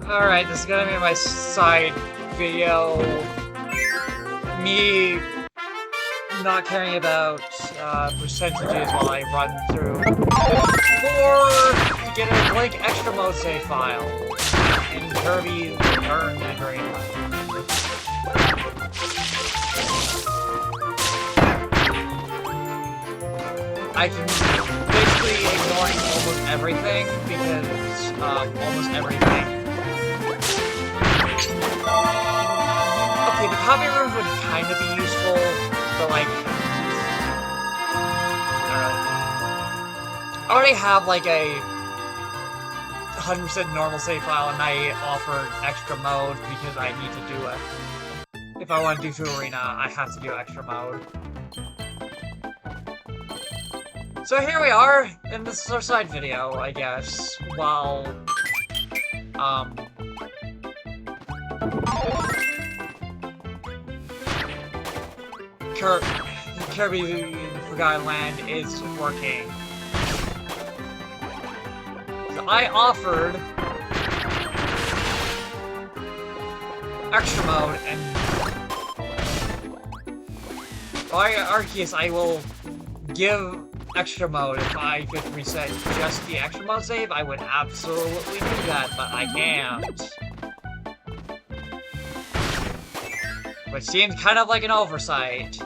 Alright, this is gonna be my side video. Me not caring about percentages while I run through. Or to get a blank extra mode save file in Kirby Return to Dreamland. I can basically ignore almost everything because almost everything. Okay, the copy rooms would kind of be useful, but like, I already have like a 100% normal save file, and I offered extra mode because I need to do it. If I want to do 2 Arena, I have to do extra mode. So here we are, and this is our side video, I guess, while, Kirby Forgotten Land is working. So I offered extra mode, and Arceus, I will give extra mode. If I could reset just the extra mode save, I would absolutely do that, but I can't. Which seems kind of like an oversight.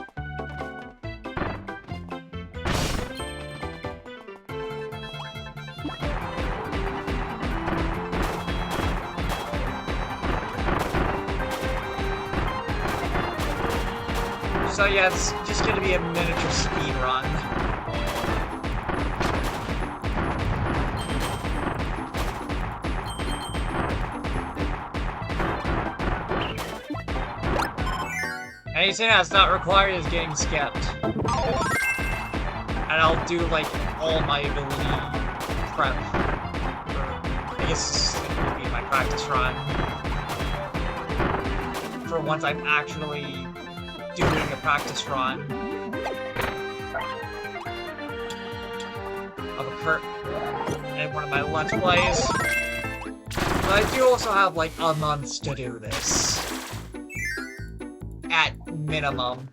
So yeah, it's just gonna be a miniature speed run. Anything that's not required is getting skipped. And I'll do, like, all my ability prep. I guess this is gonna be my practice run. For once I'm actually doing a practice run of a Kurt in one of my Let's Plays. But I do also have, like, a month to do this. At minimum.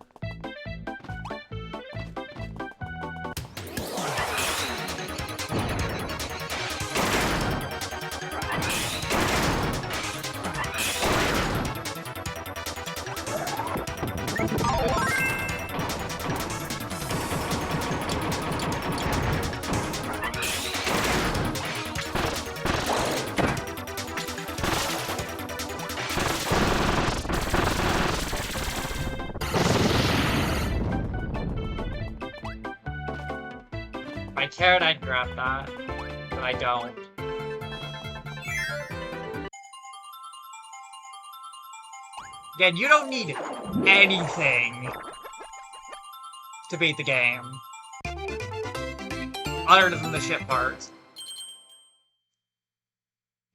If I cared, I'd grab that, but I don't. Again, you don't need anything to beat the game. Other than the shit parts.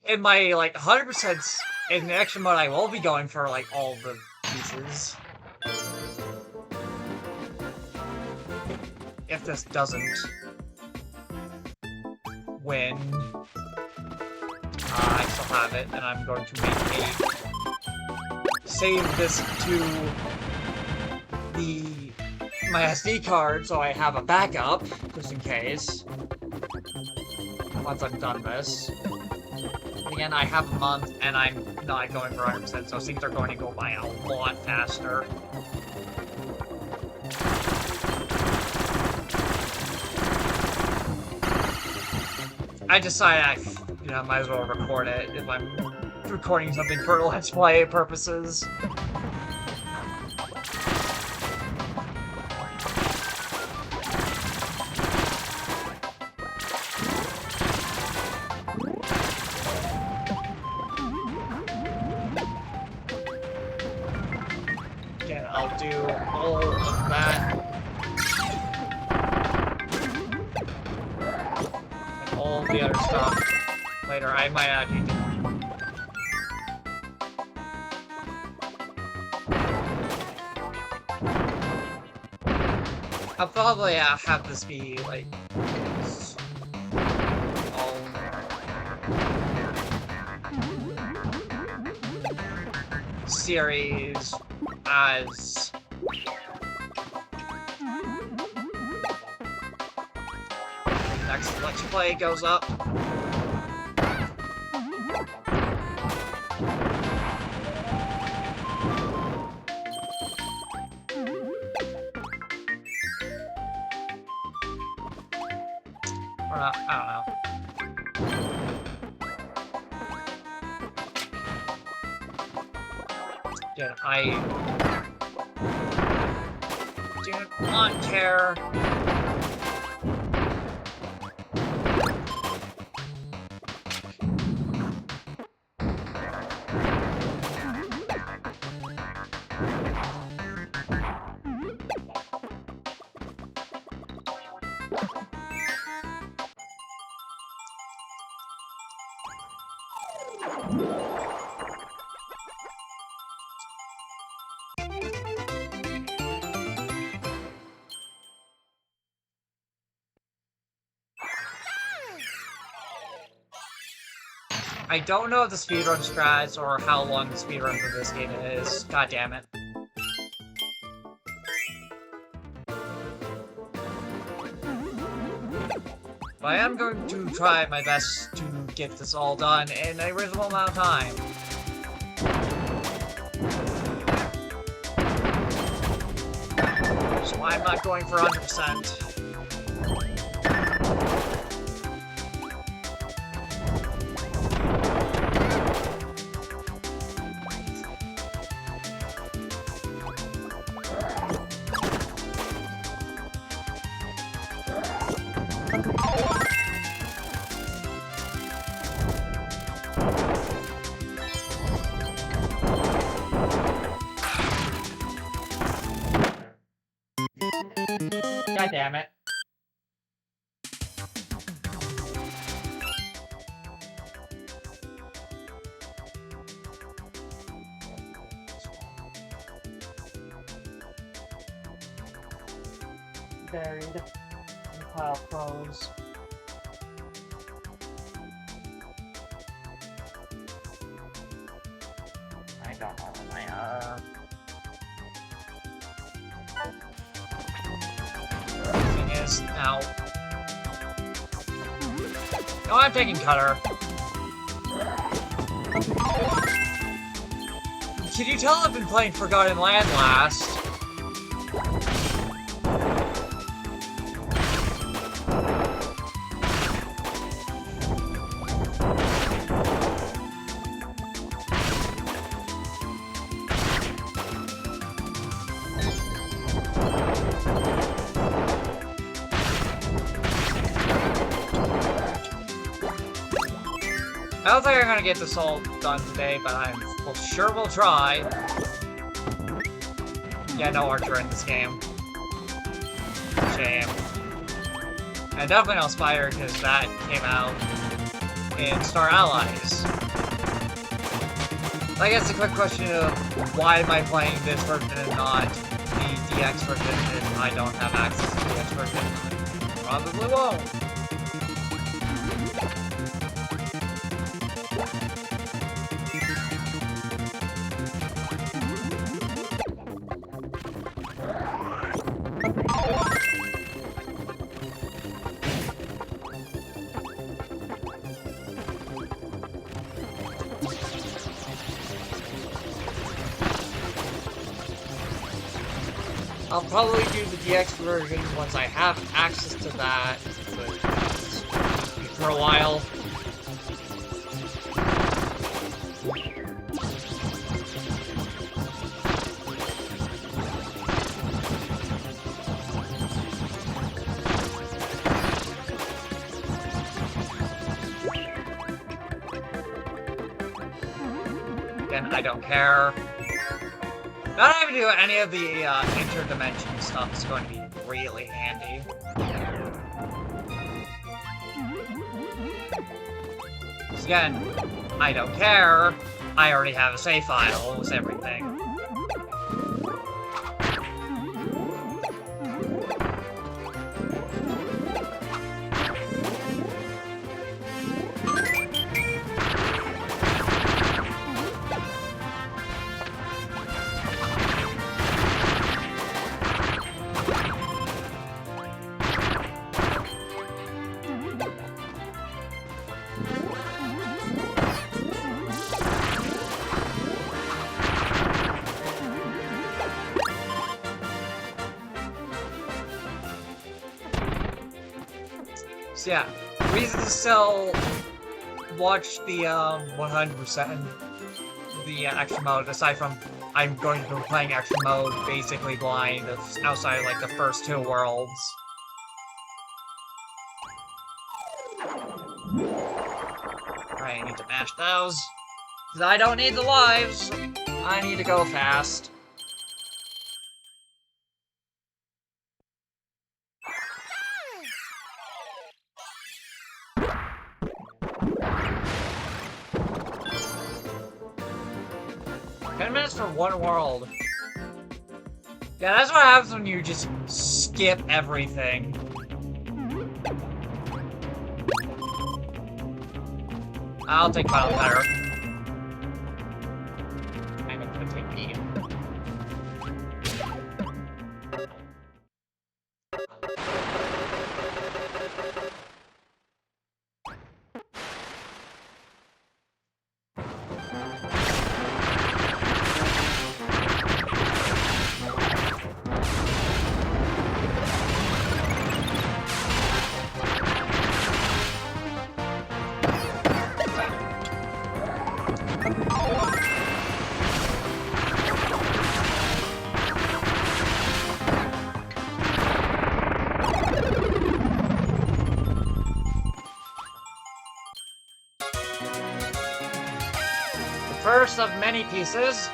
In my, like, 100% in the extra mode, I will be going for, like, all the pieces. If this doesn't win, I still have it, and I'm going to save this to my SD card so I have a backup, just in case, once I'm done this. Again, I have a month, and I'm not going for 100%, so things are going to go by a lot faster. I decided I might as well record it if I'm recording something for Let's Play purposes. Again, I'll do all of that. All the other stuff later. I might actually do. I'll probably have this be like all series as next Let's Play goes up. Or not, I don't know. Dude, I do not care. I don't know the speedrun strats or how long the speedrun for this game is. God damn it. But I am going to try my best to get this all done in a reasonable amount of time. So I'm not going for 100%. God damn it. Buried. Compile pros. I don't know what my is now. No, I'm taking Cutter. Can you tell I've been playing Forgotten Land last? I don't think I'm gonna get this all done today, but I'm sure we'll try. Yeah, no Archer in this game. Shame. And definitely no Spider, because that came out in Star Allies. I guess the quick question of why am I playing this version and not the DX version if I don't have access to the DX version? Probably won't. I'll probably do the DX version once I have access to that, but for a while. Again, I don't care. Not having to do any of the interdimension stuff is going to be really handy. Because again, I don't care. I already have a save file with everything. So yeah, reason to still watch the 100% the extra mode, aside from I'm going to be playing extra mode basically blind outside like the first 2 worlds. Alright, I need to mash those. Because I don't need the lives. I need to go fast. For 1 world. Yeah, that's what happens when you just skip everything. I'll take Final Cutter. I'm gonna take me. First of many pieces.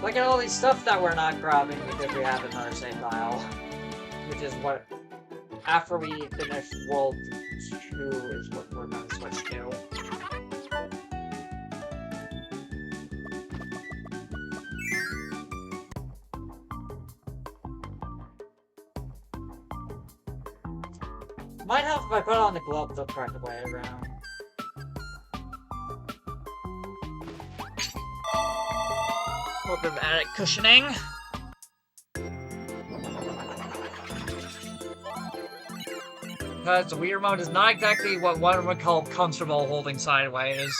Look at all these stuff that we're not grabbing because we have another save file. Which is what, after we finish World 2 is what we're going to switch to. Might help if I put on the glove the correct way around. A little bit of added cushioning. Because the Wii Remote is not exactly what one would call comfortable holding sideways.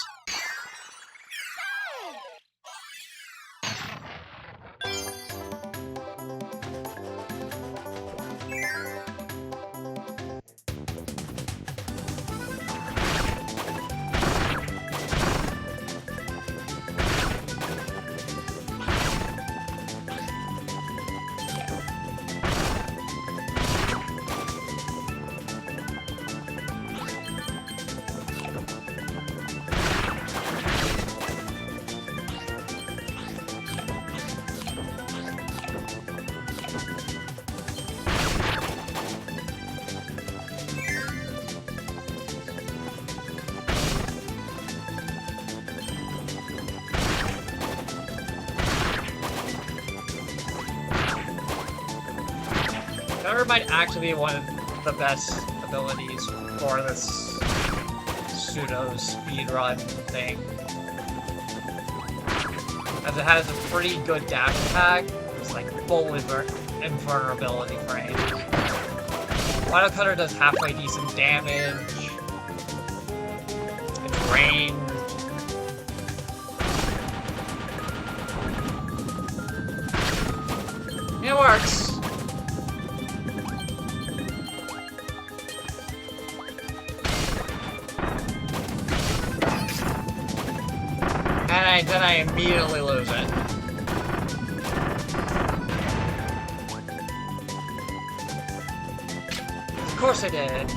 Cover might actually be one of the best abilities for this pseudo speedrun thing. As it has a pretty good dash attack, it's like full invulnerability frame. Final Cutter does halfway decent damage. It's ranged. It works. I immediately lose it. Of course I did.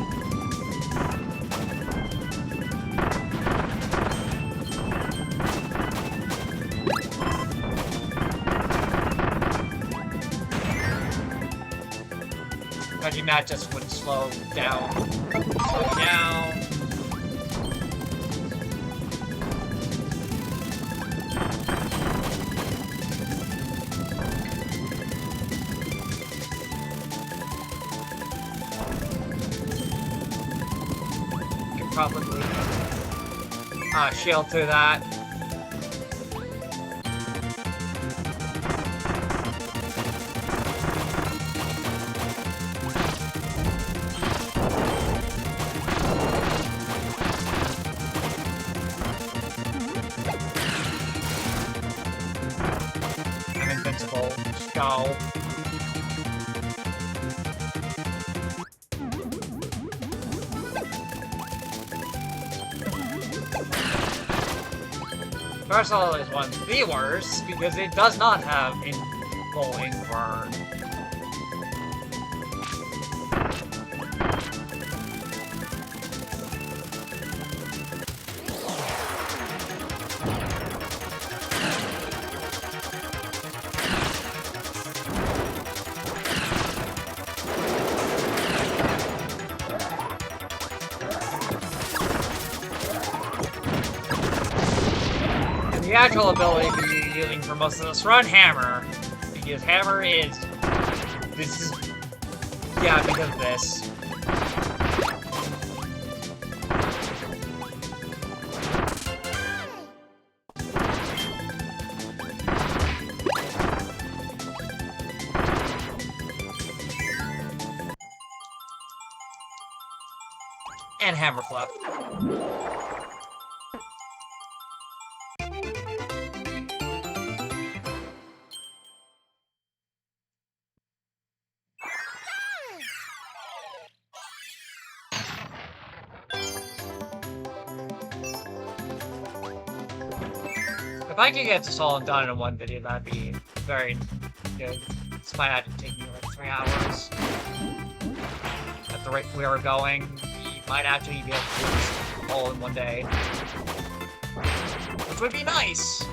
Imagine that just would slow down. Slow down. Probably shield through that. I'm invincible. Just go. Parcel is one of the worst because it does not have full invern. The actual ability to be using for most of this, run hammer, because hammer is, this is, yeah, because of this. And hammer flip. If I could get this all done in one video, that'd be very good. This might have to take me like 3 hours. At the rate we are going, we might actually be able to do this all in one day. Which would be nice!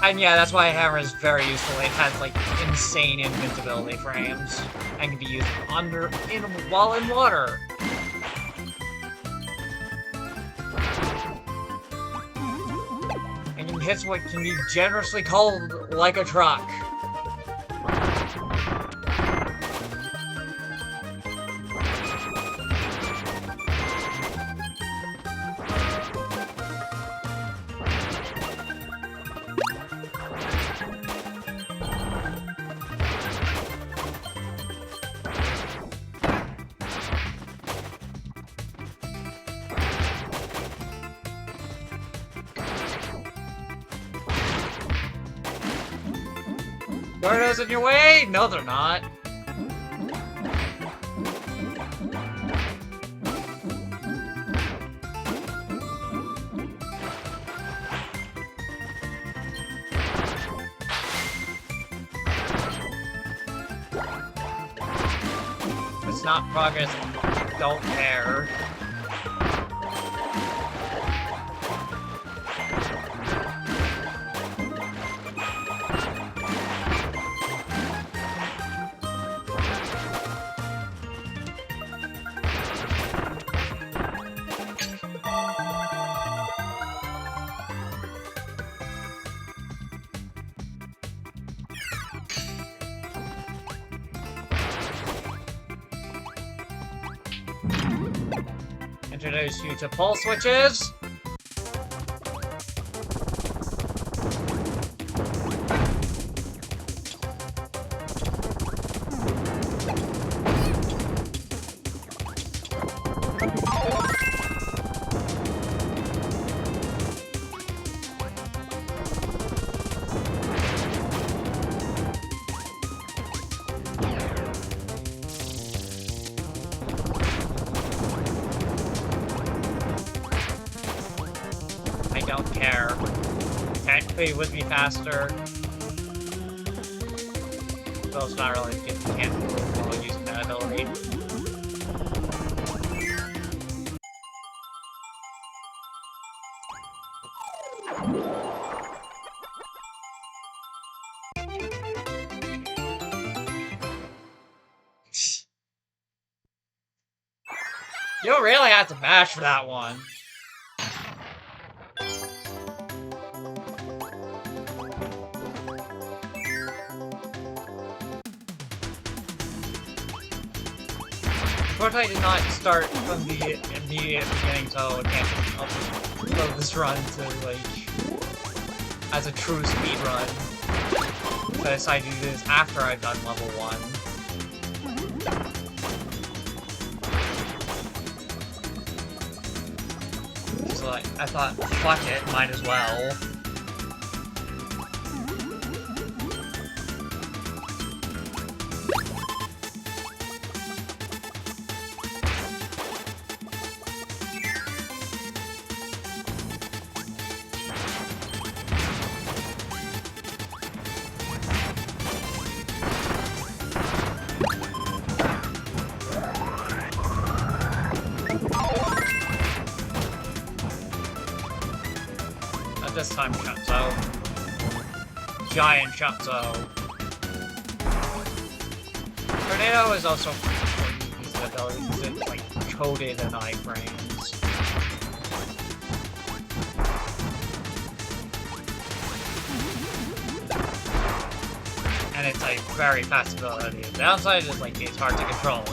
And yeah, that's why Hammer is very useful. It has like insane invincibility frames. And can be used while in water. Hits what can be generously called like a truck. Gordos in your way? No, they're not. If it's not progress, don't care. Introduce you to pulse switches. technically would be faster. So it's not really, you can't while using that ability. You don't really have to mash for that one. Unfortunately, I did not start from the immediate beginning, so I can't. I'll just load this run to, like, as a true speed run. But I decided to do this after I've done level 1. So I thought, fuck it, might as well. This time, Shutzo. Giant Shutzo. Tornado is also using the ability because it's like coated in iframes. And it's a very fast ability. The downside is like it's hard to control.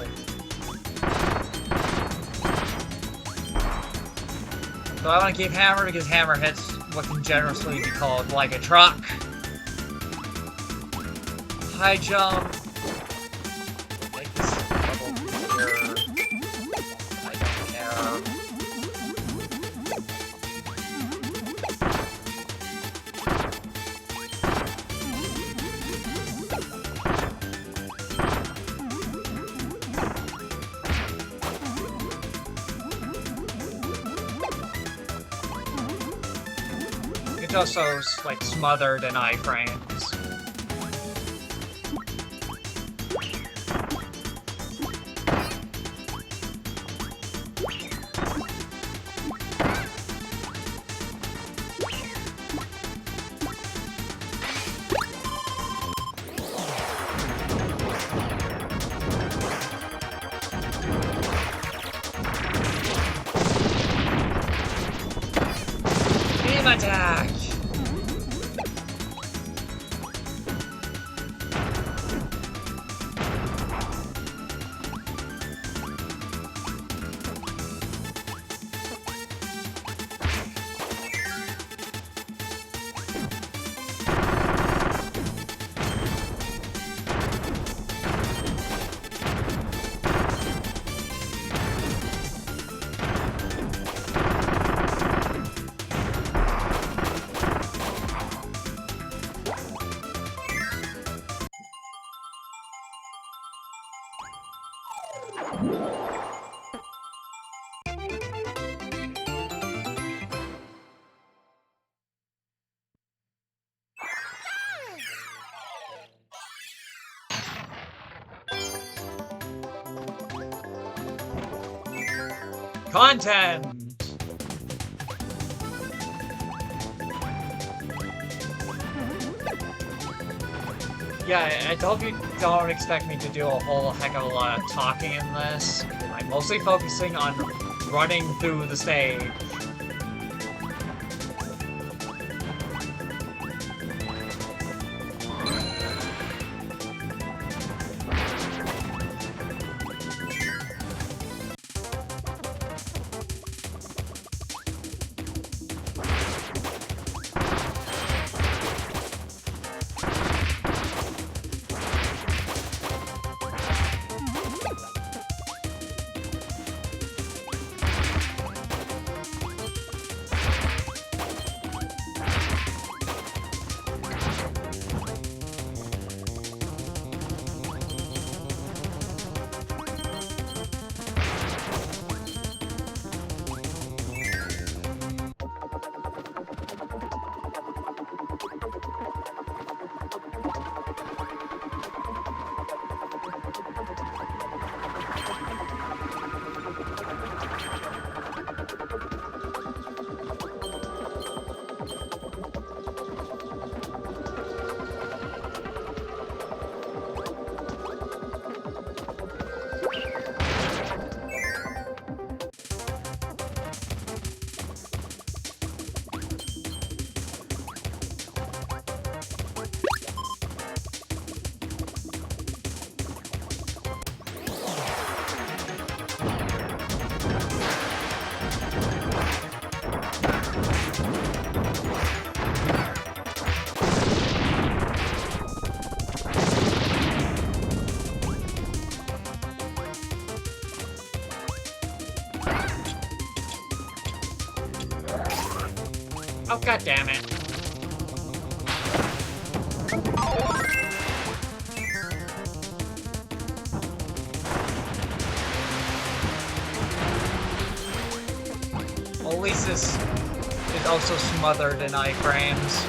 So I want to keep Hammer because Hammer hits what can generously be called like a truck. High jump. Make this level easier. I don't care. It's also like smothered in iframes. Beam attack! Content! Yeah, I hope you don't expect me to do a whole heck of a lot of talking in this. I'm mostly focusing on running through the stage. God damn it. Well, at least this is also smothered in iframes.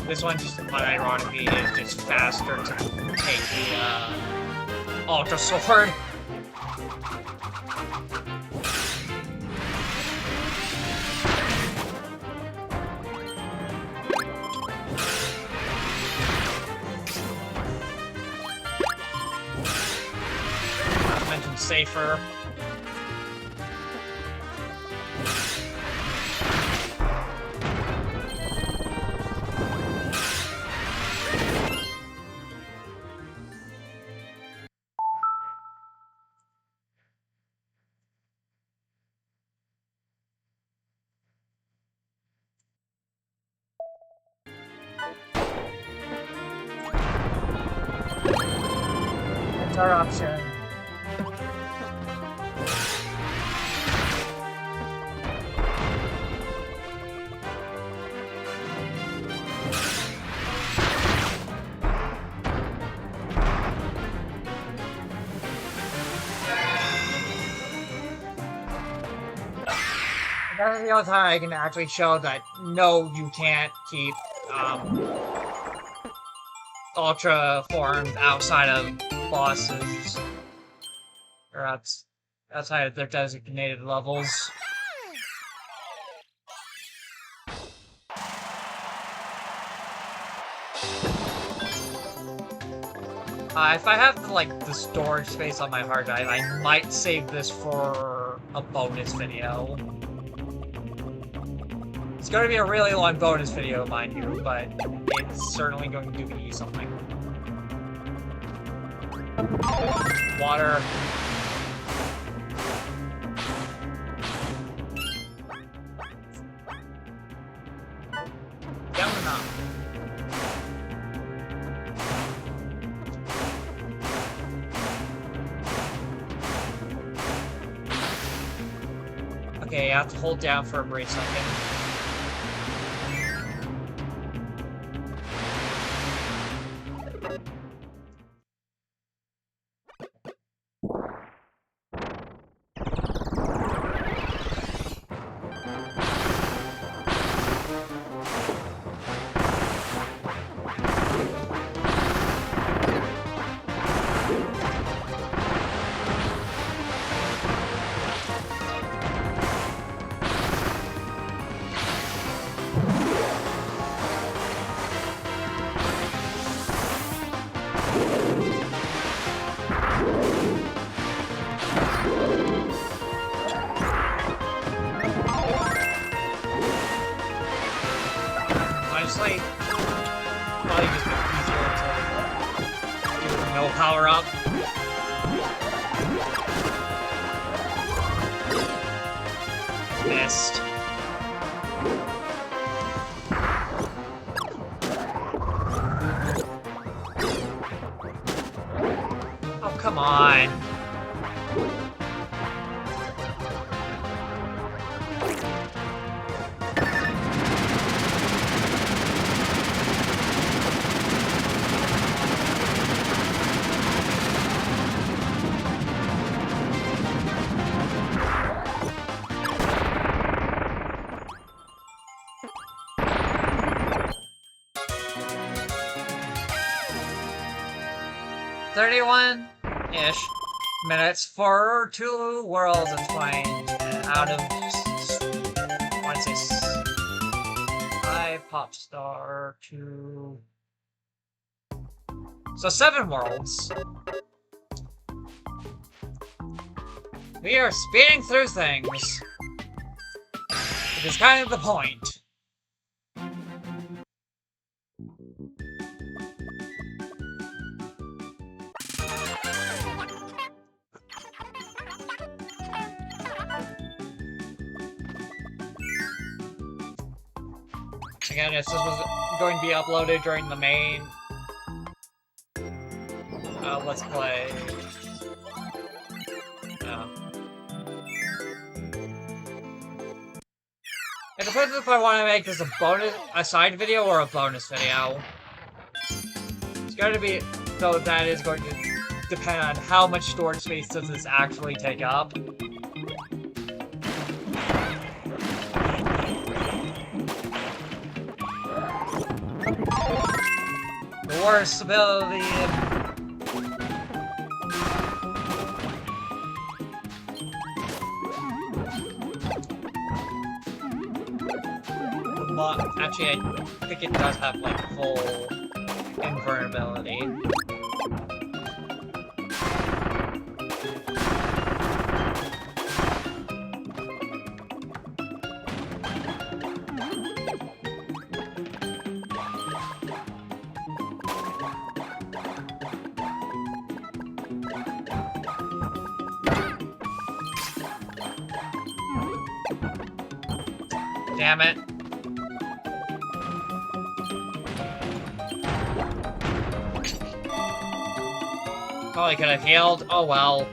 This one, just unironically, is just faster to take the, Ultra Sword. Not to mention safer. That's our option. That's the only time I can actually show that, no, you can't keep, Ultra forms outside of bosses. Or outside of their designated levels. If I have, like, the storage space on my hard drive, I might save this for a bonus video. It's going to be a really long bonus video, mind you, but it's certainly going to be something. Water. Down enough. Okay, I have to hold down for a brief second. Honestly, probably just be easier to do with no power up. Missed. Oh, come on. "31-ish minutes for 2 worlds of 20. out of... I want to say... 5 pop star to... So 7 worlds. We are speeding through things. Which is kind of the point. Again, if this was going to be uploaded during the main Let's Play. It depends if I want to make this a side video or a bonus video. It's going to be, though that is going to depend on how much storage space does this actually take up. The worst ability. Actually, I think it does have, like, full invulnerability. Damn it. Probably could have healed. Oh well.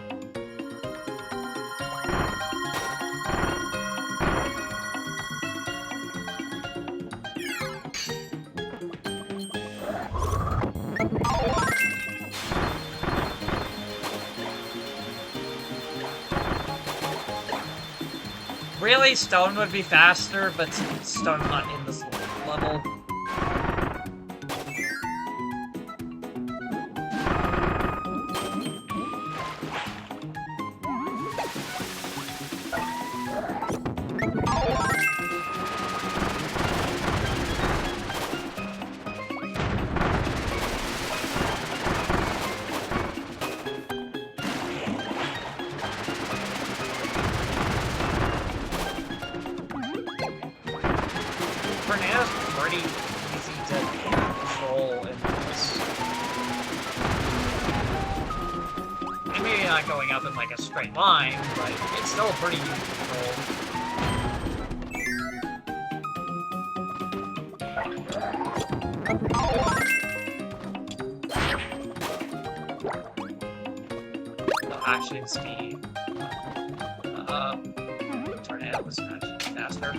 Really, stone would be faster, but stone's not in this level. Going up in like a straight line, but it's still pretty easy to control. No, action speed. Tornado was actually faster.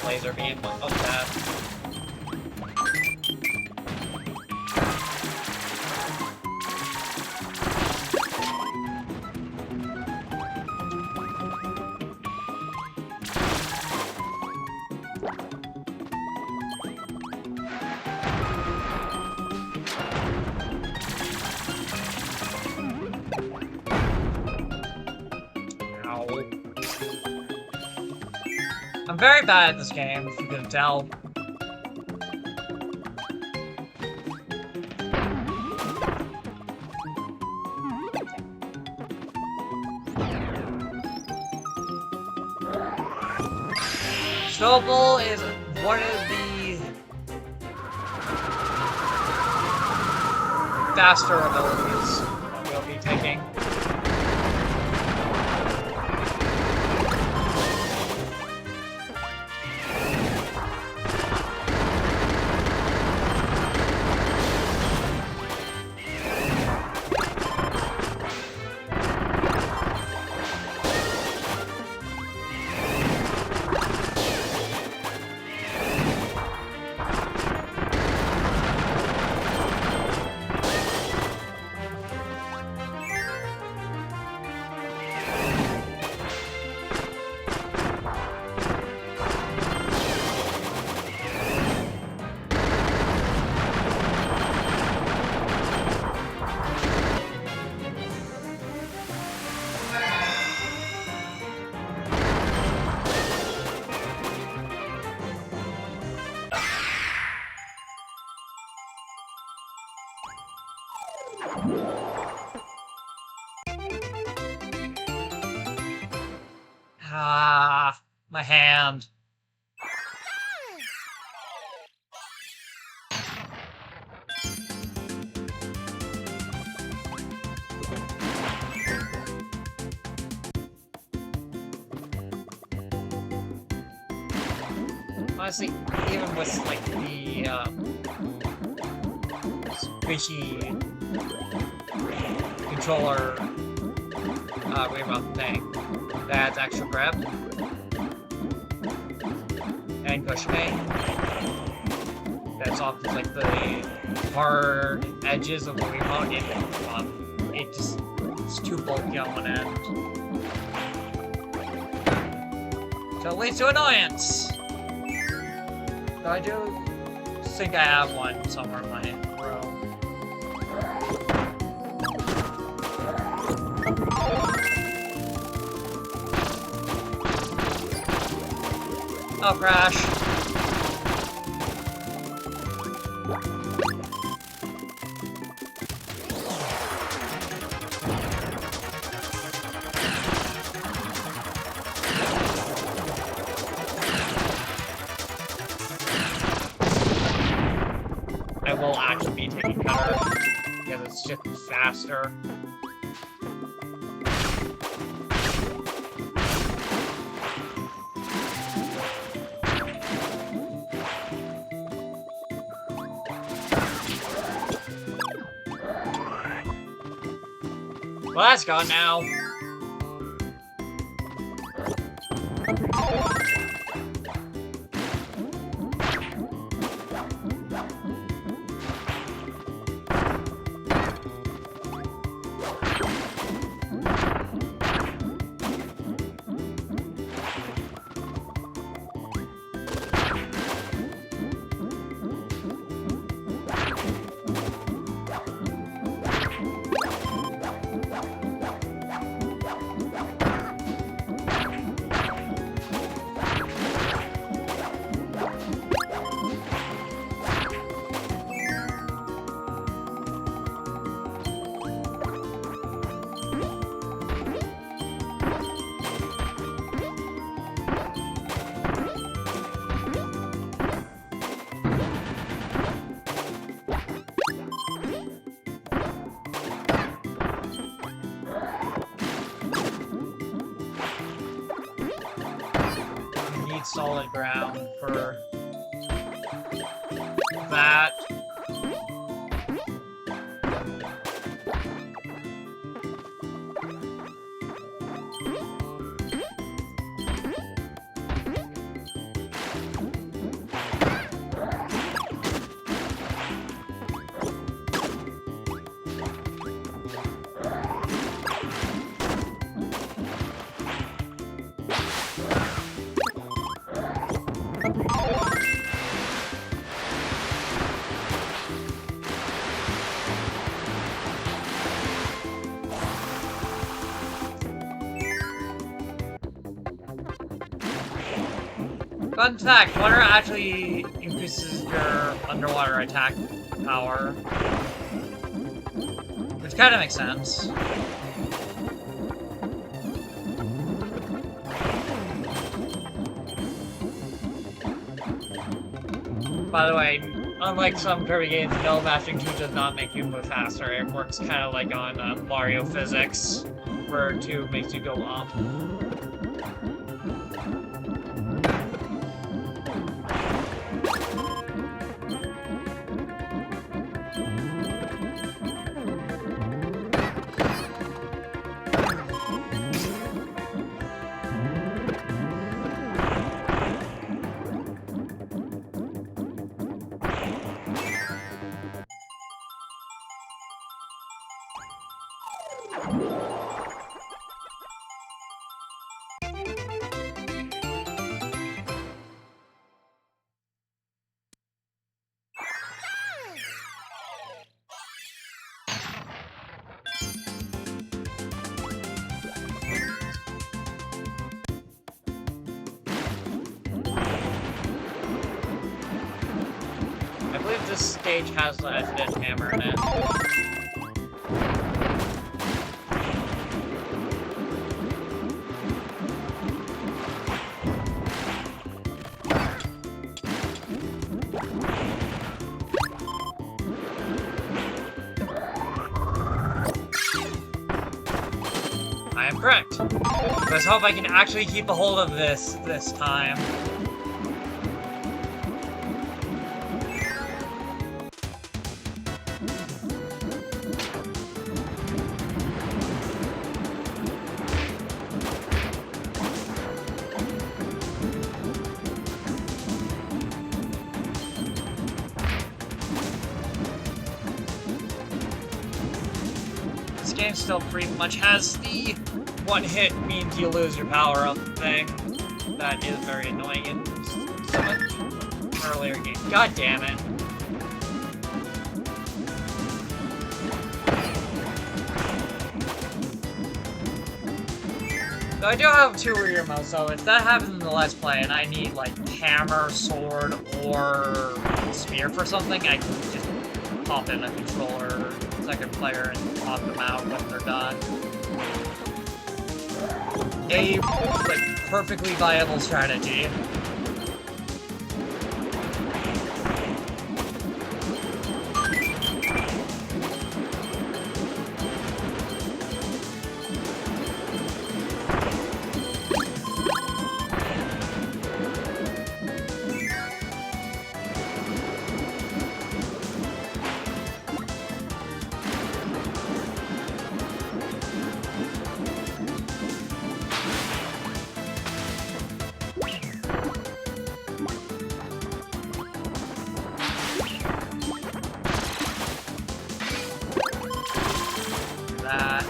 Laser beam of that. I'm very bad at this game, if you can tell. Snowball is one of the faster abilities we'll be taking. hand. Honestly, even with like the squishy controller remote thing that adds extra grip and cushioning, that's off like the hard edges of the remote. It's too bulky on one end. So it leads to annoyance. So I do think I have one somewhere in my room. Oh, crash. I will actually be taking cover because it's just faster. Well, that's gone now. Solid ground for that. Fun fact, water actually increases your underwater attack power. Which kind of makes sense. By the way, unlike some Kirby games, no mashing 2 does not make you move faster. It works kind of like on Mario physics, where 2 makes you go up. I believe this stage has the Edged Hammer in it. I am correct. Let's hope I can actually keep a hold of this time. This game still pretty much has the one hit means you lose your power-up thing. That is very annoying in some earlier games. God damn it. So I do have 2 rear modes, so if that happens in the Let's Play and I need, like, hammer, sword, or spear for something, I can just pop in a controller, second player, and pop them out when they're done. A, like, perfectly viable strategy. That.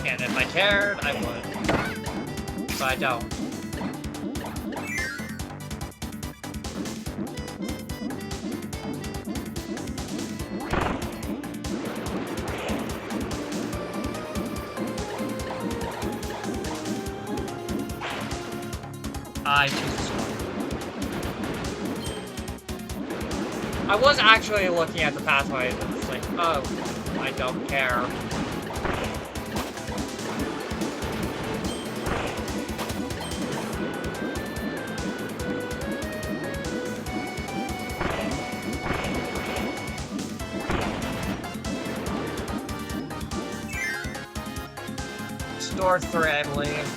And if I cared, I would. But I don't. I choose this one. I was actually looking at the pathway and it's like, oh, I don't care. Door 3, I believe.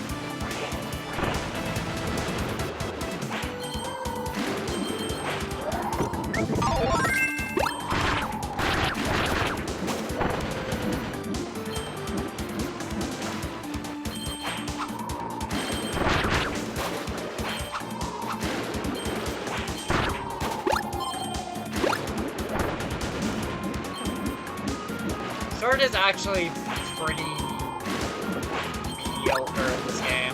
Sword is actually pretty mediocre in this game.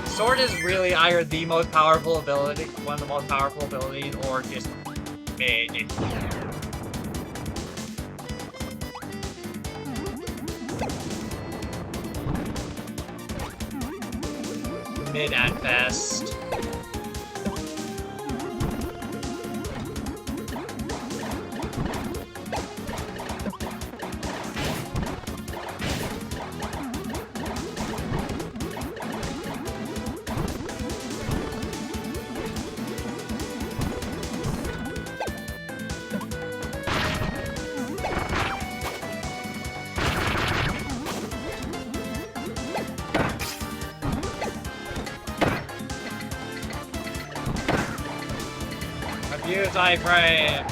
Sword is really either the most powerful ability, one of the most powerful abilities, or just mid. Mid at best. Use iframes.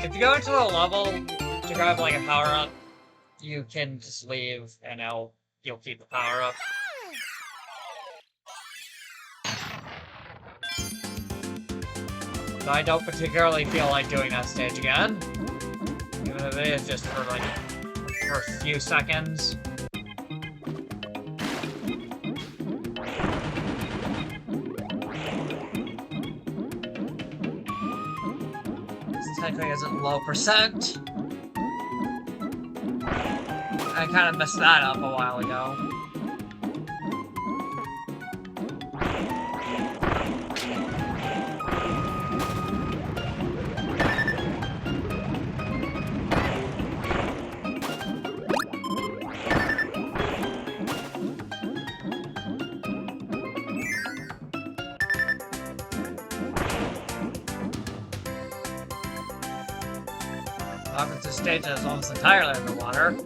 If you go into the level to grab like a power-up, you can just leave and you'll keep the power-up. So I don't particularly feel like doing that stage again. Even if it is just for like for a few seconds. This technically isn't low percent. I kind of messed that up a while ago. This stage is almost entirely underwater.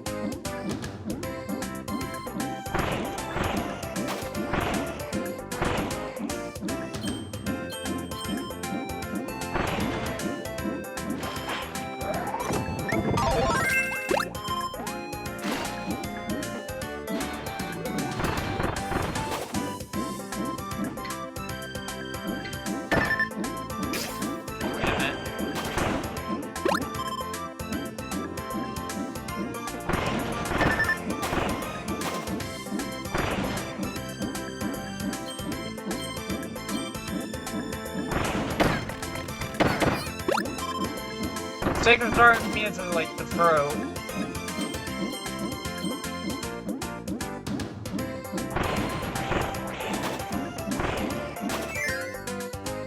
Taking throwing me into like the throat.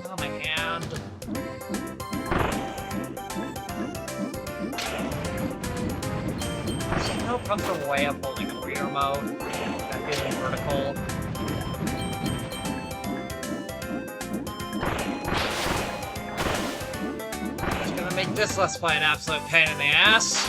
Oh my hand. There's no comfortable way of holding a rear mode. That feeling vertical. Make this Let's Play an absolute pain in the ass.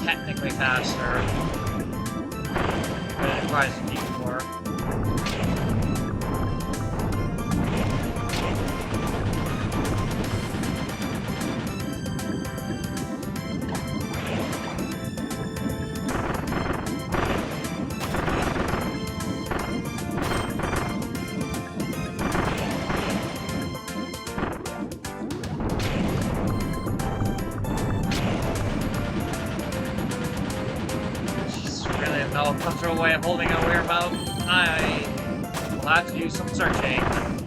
Technically faster, but it requires a deep more. No comfortable way of holding a weird mouth. I will have to do some searching.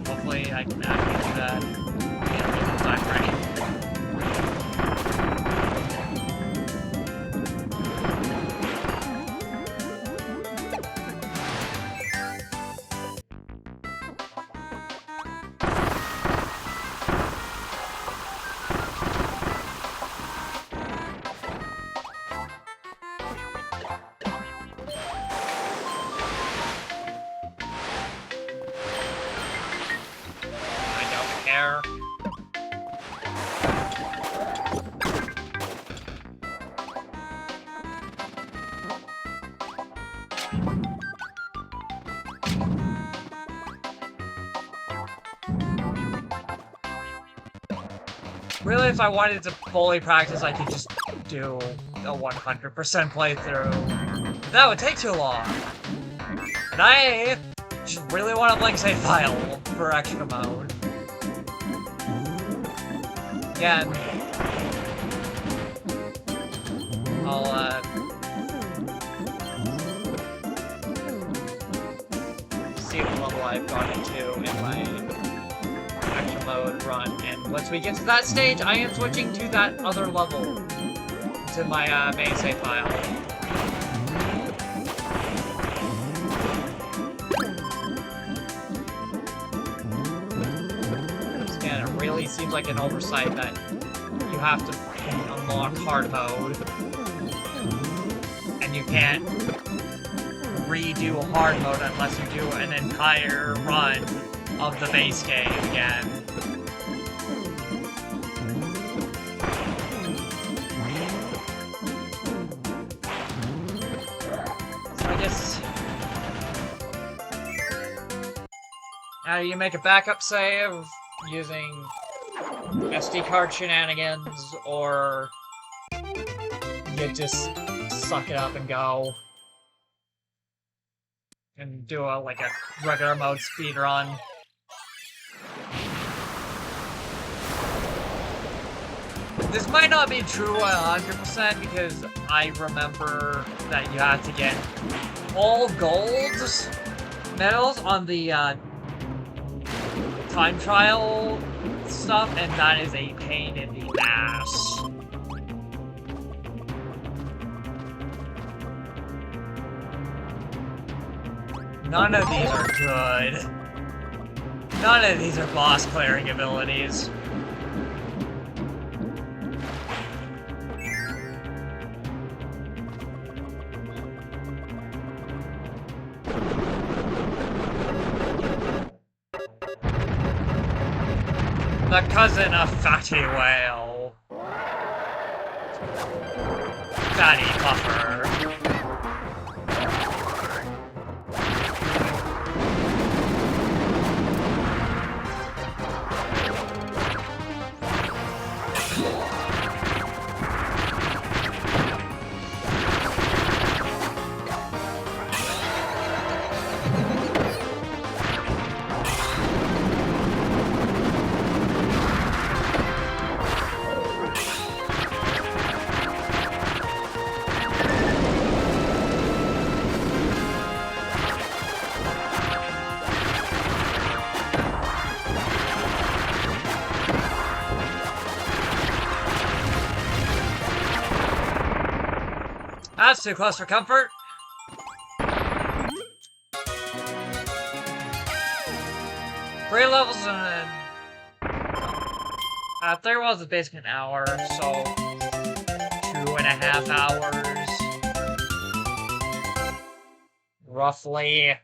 Hopefully I can actually do that in the time frame. Really, if I wanted to fully practice, I could just do a 100% playthrough. That would take too long. And I just really want a blank save file for extra mode. Again, I've gone into in my extra mode run. And once we get to that stage, I am switching to that other level. To my main save file. Again, it really seems like an oversight that you have to unlock hard mode. And you can't redo hard mode unless you do an entire run of the base game again. So I guess... Now you make a backup save using SD card shenanigans, or you just suck it up and go. And do a regular mode speedrun. This might not be true 100% because I remember that you have to get all gold medals on the time trial stuff, and that is a pain in the ass. None of these are good. None of these are boss clearing abilities. The cousin of Fatty Whale. Fatty Puffer. That's too close for comfort. 3 levels and 3 levels is basically an hour, so 2.5 hours. Roughly.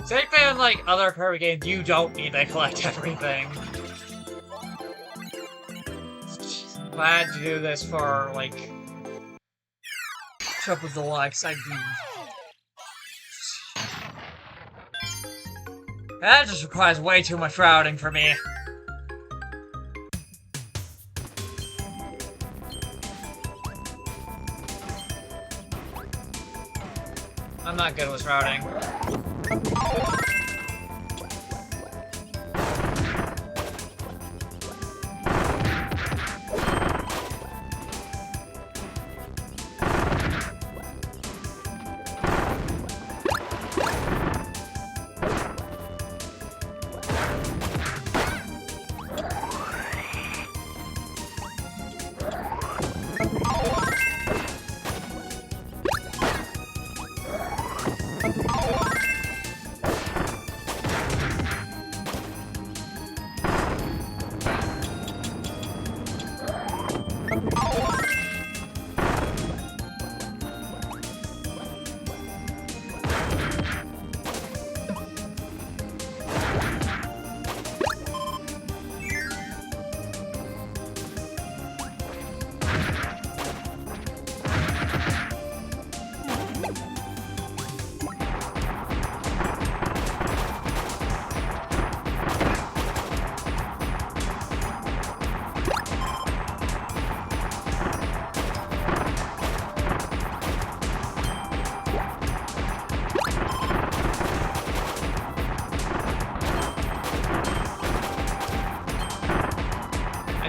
Same thing in like other Kirby games, you don't need to collect everything. If I had to do this for like Triple Deluxe, I'd be... That just requires way too much routing for me. I'm not good with routing.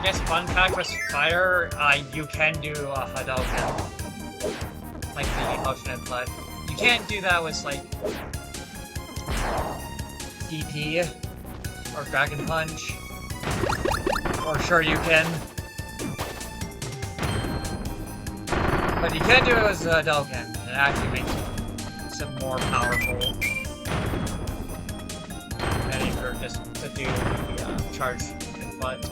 guess fun fact with Spider, you can do a Hadouken. Like the motion input. You can't do that with, like, DP or Dragon Punch. Or sure you can. But you can do it with Hadouken. It actually makes it more powerful. And if you're just to do the charge input.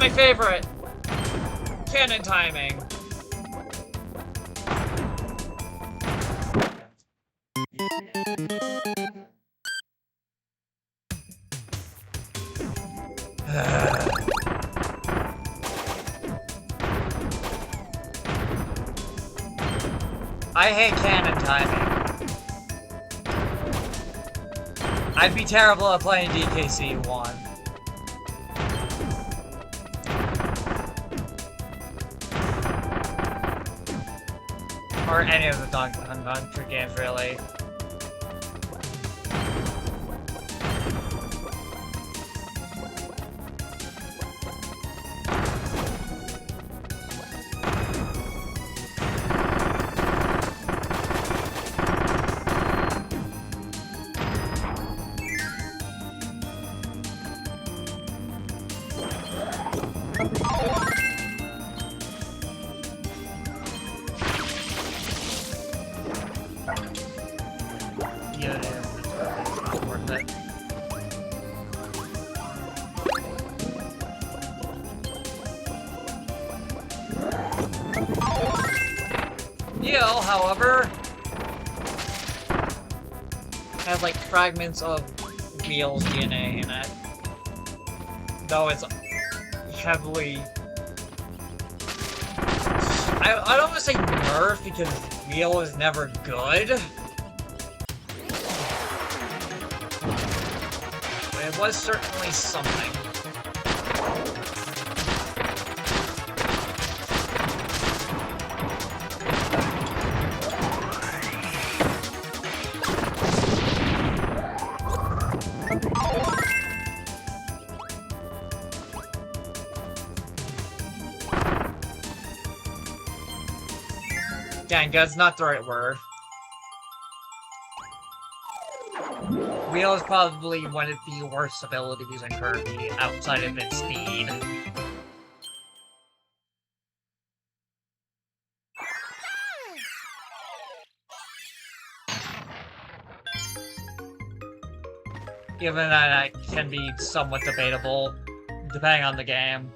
My favorite! Cannon timing! I hate cannon timing. I'd be terrible at playing DKC 1. Or any of the Donkey Kong Country games, really. However, has like fragments of Wheel's DNA in it. Though it's heavily... I don't want to say nerfed because Wheel is never good. But it was certainly something. Dang, that's not the right word. Wheel is probably one of the worst abilities in Kirby, outside of its speed. Given that it can be somewhat debatable, depending on the game.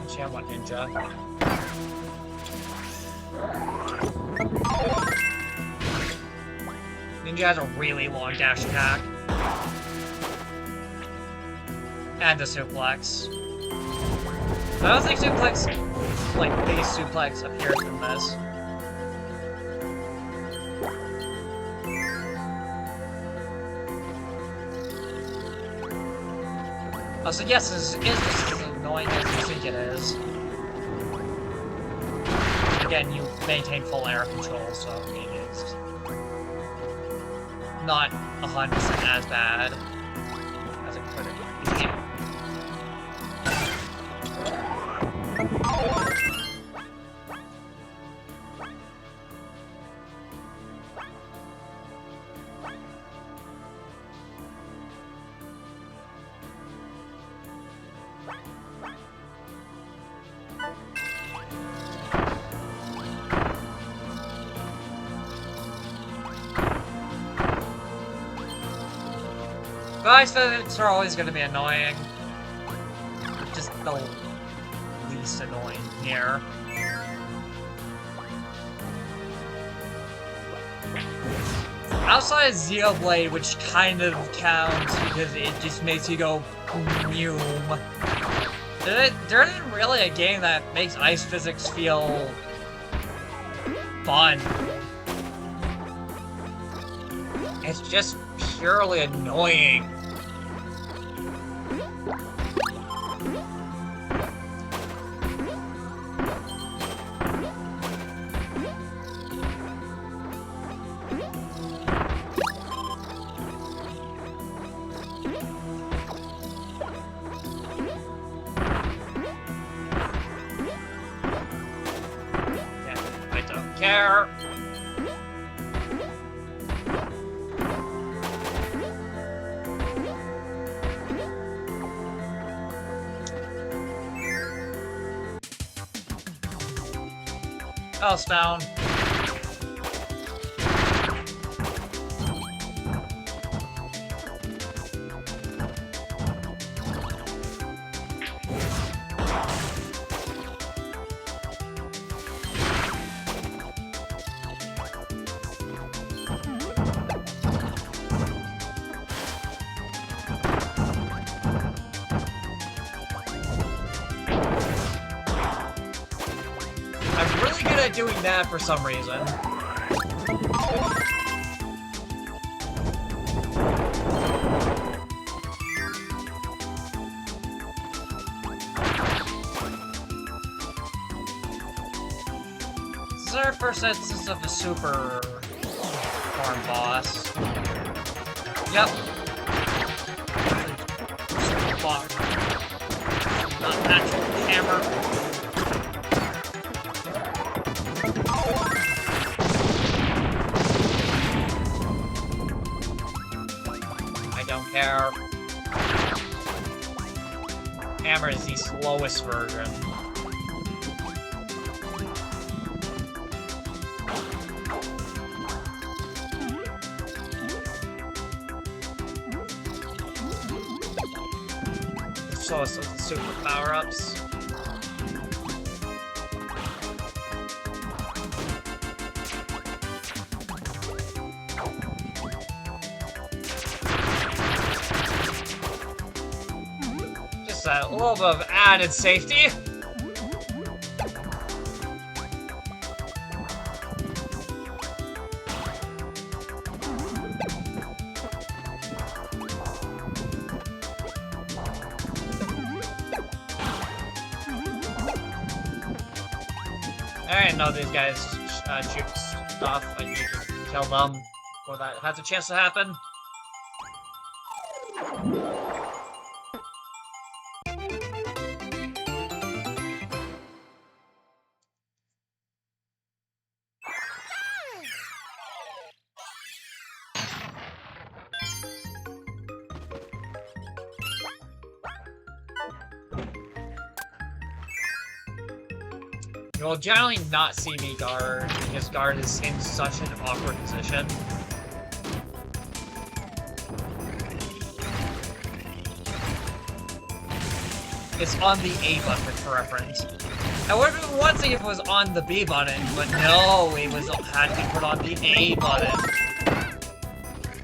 Actually, I want Ninja. Ninja has a really long dash attack. And a suplex. I don't think suplex, like, base suplex appears from this. Oh, so yes, this is as annoying as you think it is. Again, you maintain full air control, so it is not 100% as bad as it could be. Ice physics are always going to be annoying. Just the least annoying here. Outside of Xenoblade, which kind of counts because it just makes you go mew. There isn't really a game that makes ice physics feel fun. It's just purely annoying. Care. Oh, it's down. Doing that for some reason. This is our first instance of a super farm boss. Yep. Super boss. Not natural hammer. Care. Hammer is the slowest version. The slowest of the super power-ups. A little bit of added safety. I didn't know these guys shoot stuff and you can kill them before that has a chance to happen. You'll generally not see me guard, because guard is in such an awkward position. It's on the A button for reference. I would have been one thing if it was on the B button, but no, it was had to be put on the A button.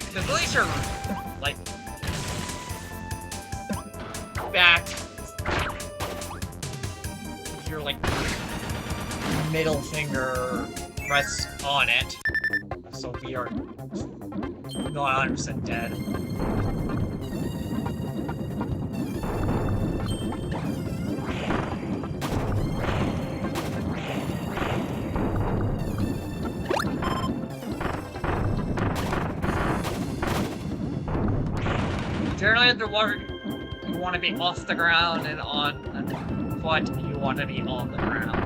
Because at least you're, like, back. You're like middle finger rests on it. So we are not 100% dead. Generally, you want to be off the ground and on foot, you want to be on the ground.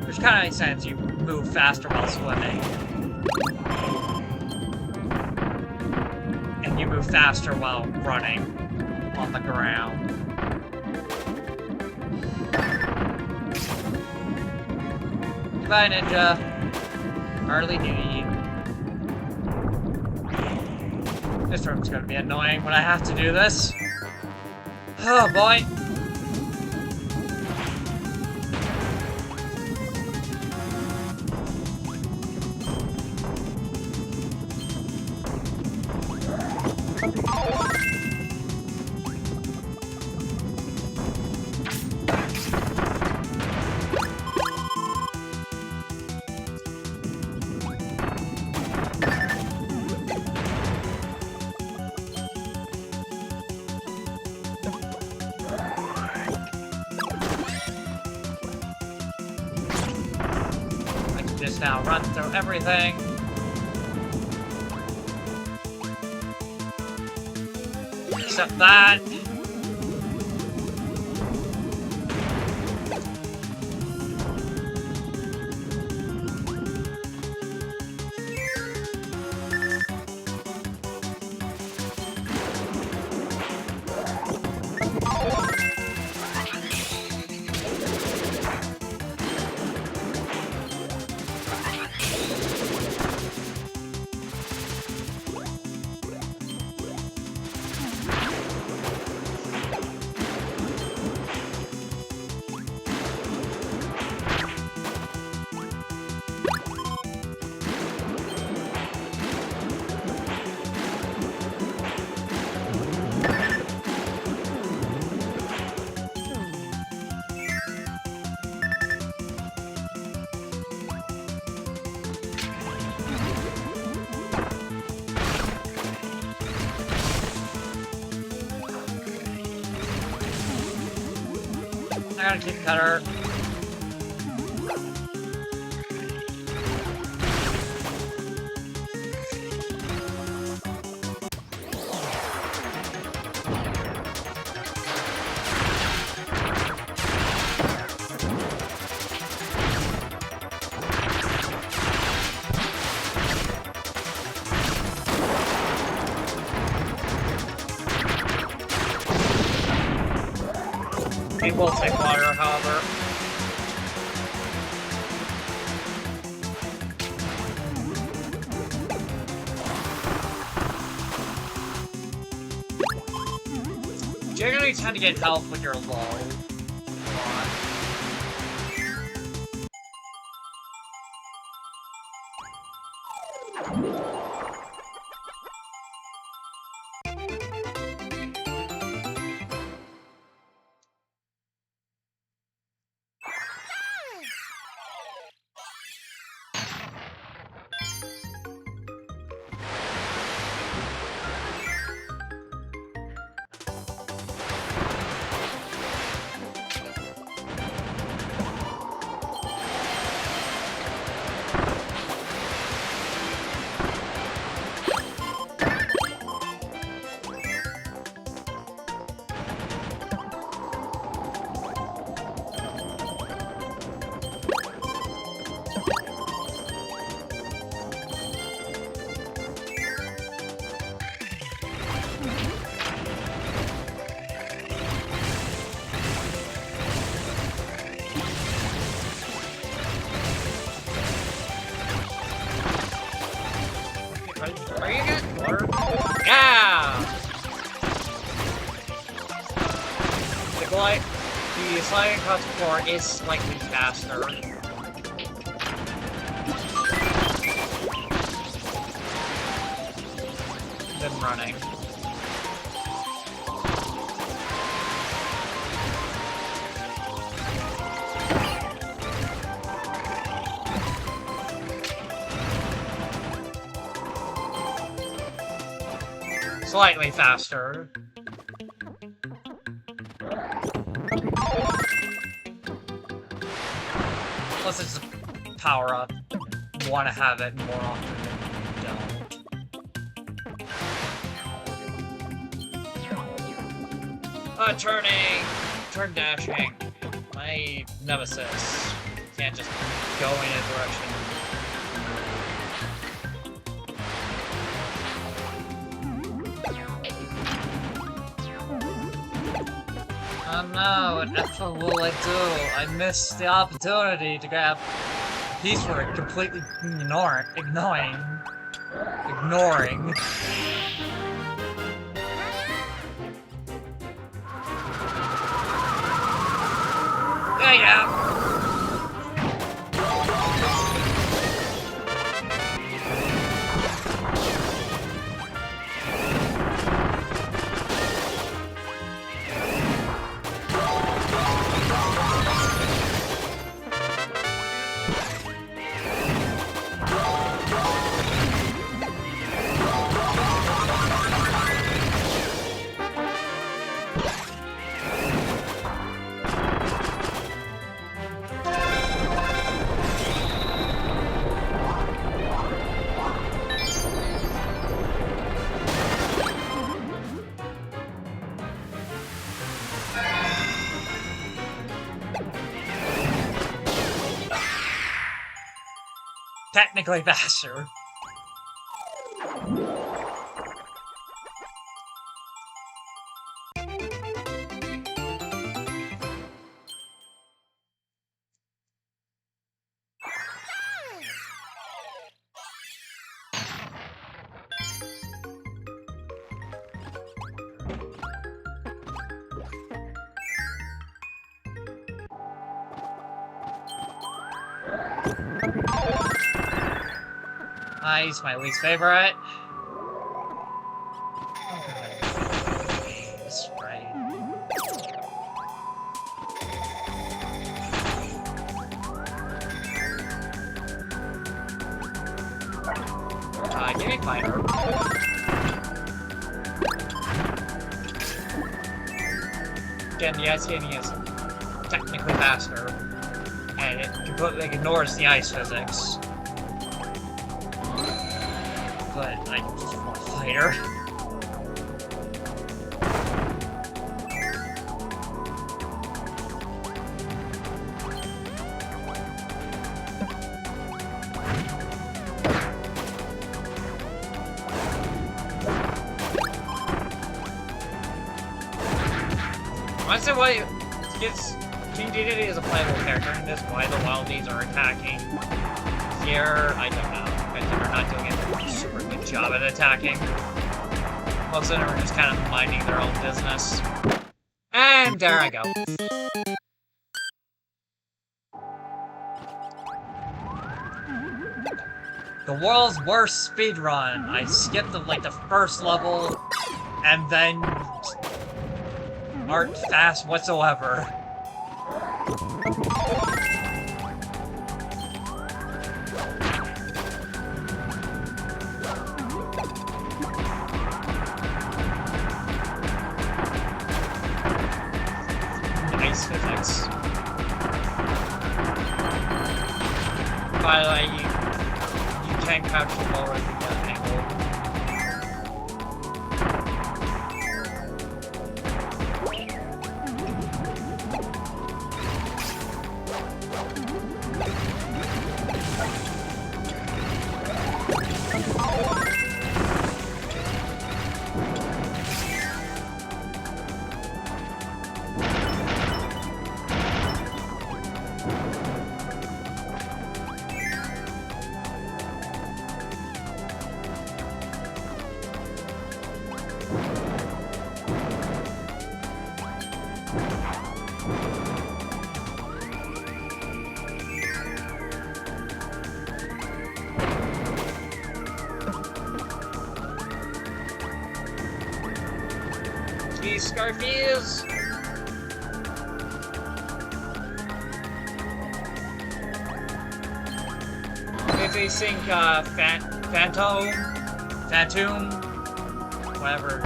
Which kind of makes sense, you move faster while swimming. And you move faster while running on the ground. Goodbye, Ninja. Early duty. This room's gonna be annoying when I have to do this. Oh boy. Just now run through everything. Except that. I gotta keep cutter. It will take water, however. Generally tend to get health when you're low. Are you getting water? Yeah! The sliding across the floor is slightly faster. Than running. Slightly faster. Plus it's a power up. You want to have it more often than you don't. Turn dashing. My nemesis. Can't just go in a direction. Oh no, what the hell will I do? I missed the opportunity to grab these were completely ignoring. Yeah. technically faster. Nice, my least favorite. Oh god. This right. Give me fighter. Again, the ice skating is technically faster, and it completely ignores the ice physics. But I just want a fighter. Honestly, why gets King Dedede is a playable character in this? Why the Wildies are attacking here? I don't know. Because they're not doing a super good job at attacking. Most of them are just kind of minding their own business. And there I go. The world's worst speedrun. I skipped like the first level, and then aren't fast whatsoever. Nice physics. By the way, you can't crouch lower than the angle. Scarfies! If they sing Phantom, whatever,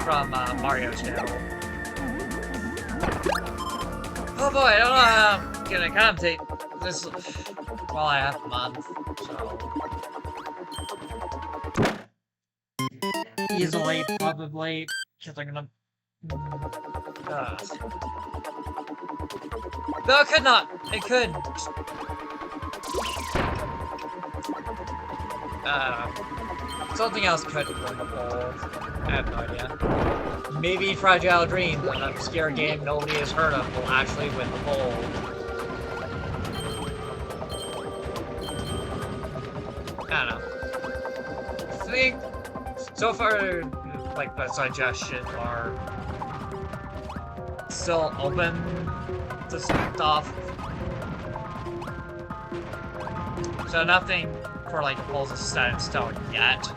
from Mario 2. Oh boy, I don't know how I'm gonna commentate this while I have a month, so. Easily, probably, because I'm gonna. No, it could not. It could. Something else could win the poll. I have no idea. Maybe Fragile Dreams, an obscure game nobody has heard of, will actually win the poll. I don't know. I think so far, like, the suggestions are still open to stuff. So nothing for like polls is set in stone yet.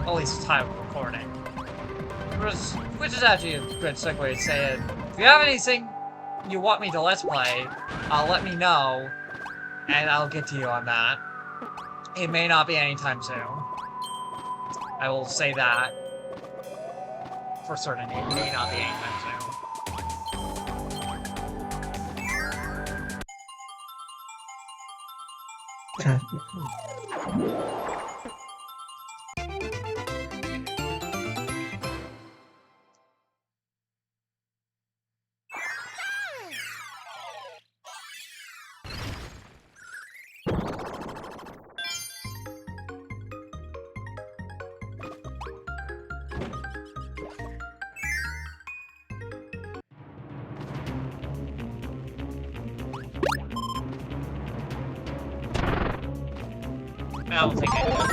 At least time of recording. Which is actually a good segue to say it. If you have anything you want me to let's play, let me know, and I'll get to you on that. It may not be anytime soon. I will say that for certain. It may not be anytime soon. I will take it.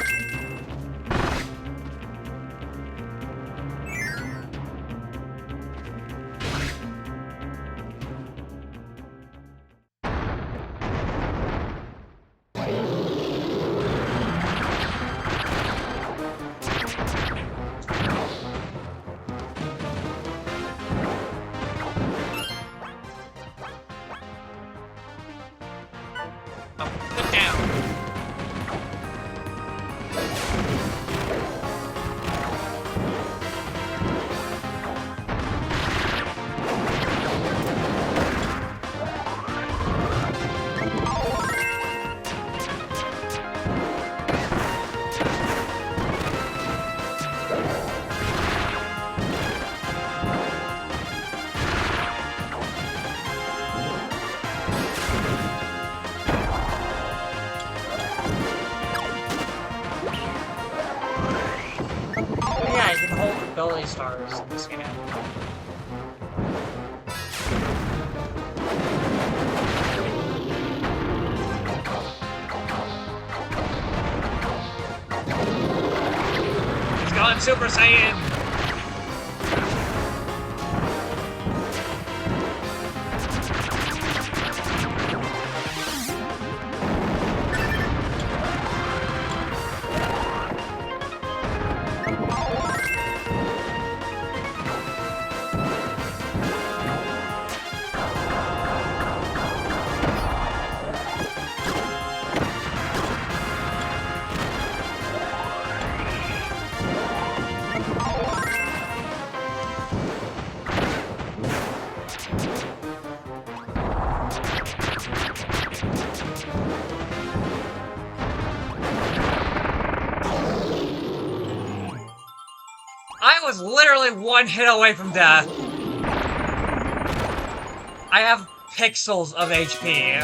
Ability stars in this game. He's gone Super Saiyan! I was literally one hit away from death. I have pixels of HP.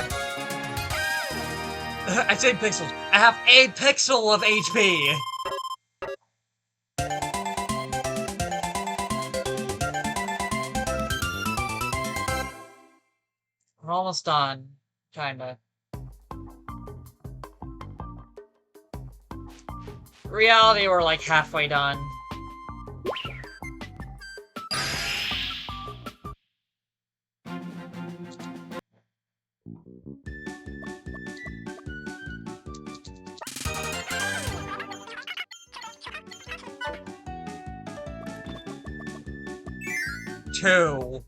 I say pixels. I have a pixel of HP. We're almost done. Kinda. Reality, we're like halfway done. Two.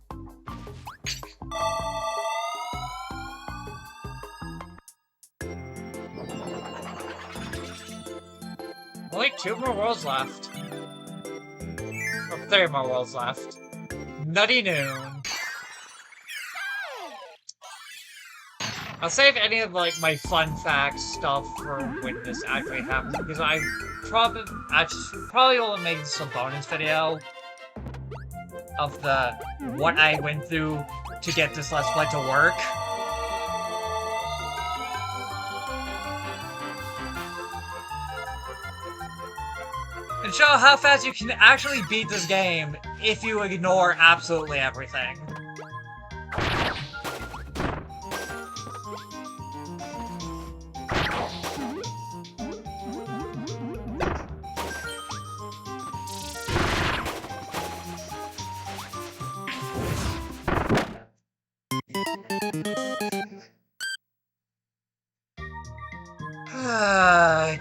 Only 2 more worlds left. Or 3 more worlds left. Nutty Noon. I'll save any of like my fun facts stuff for when this actually happens, because I probably will make some bonus video of the what I went through to get this Let's Play to work. And show how fast you can actually beat this game if you ignore absolutely everything.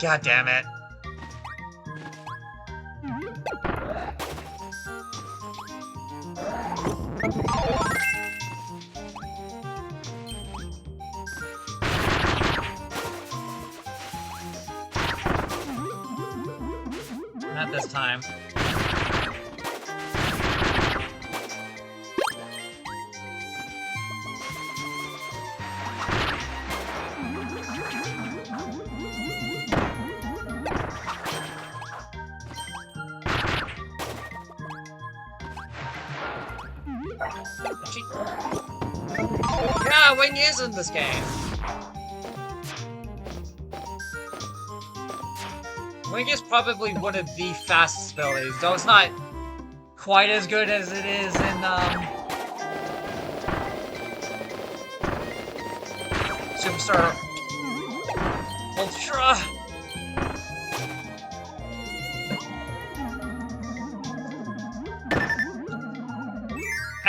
God damn it. Not this time. Yeah, Wing is in this game. Wing is probably one of the fastest abilities, though it's not quite as good as it is in, Superstar Ultra.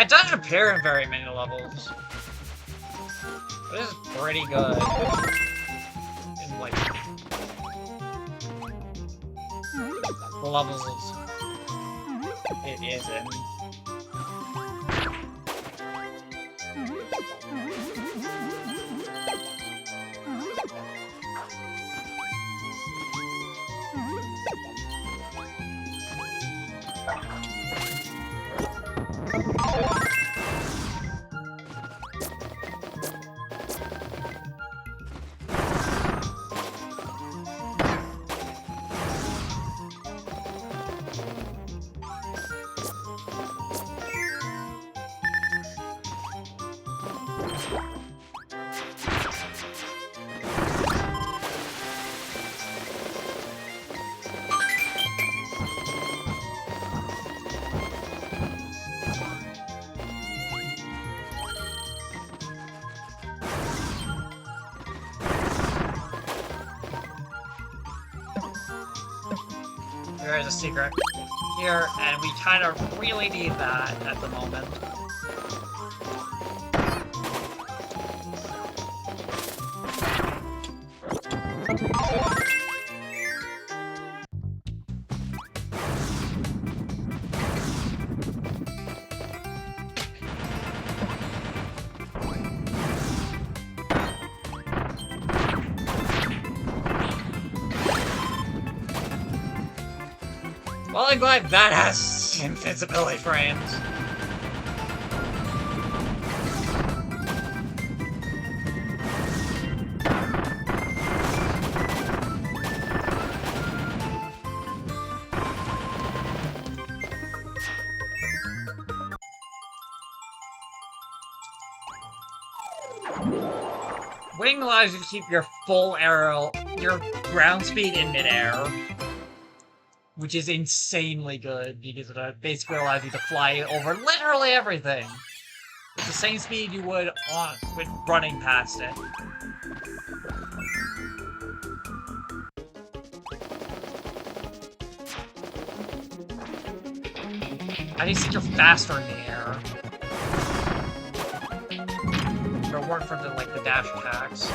It doesn't appear in very many levels. This is pretty good. In, like, the levels it is in. There is a secret here, and we kind of really need that at the moment. Well, I'm glad that has invincibility frames. Wing allows you to keep your full aerial, your ground speed in midair, which is insanely good because it basically allows you to fly over literally everything. It's the same speed you would on with running past it. I think you're faster in the air. If it weren't for the dash attacks.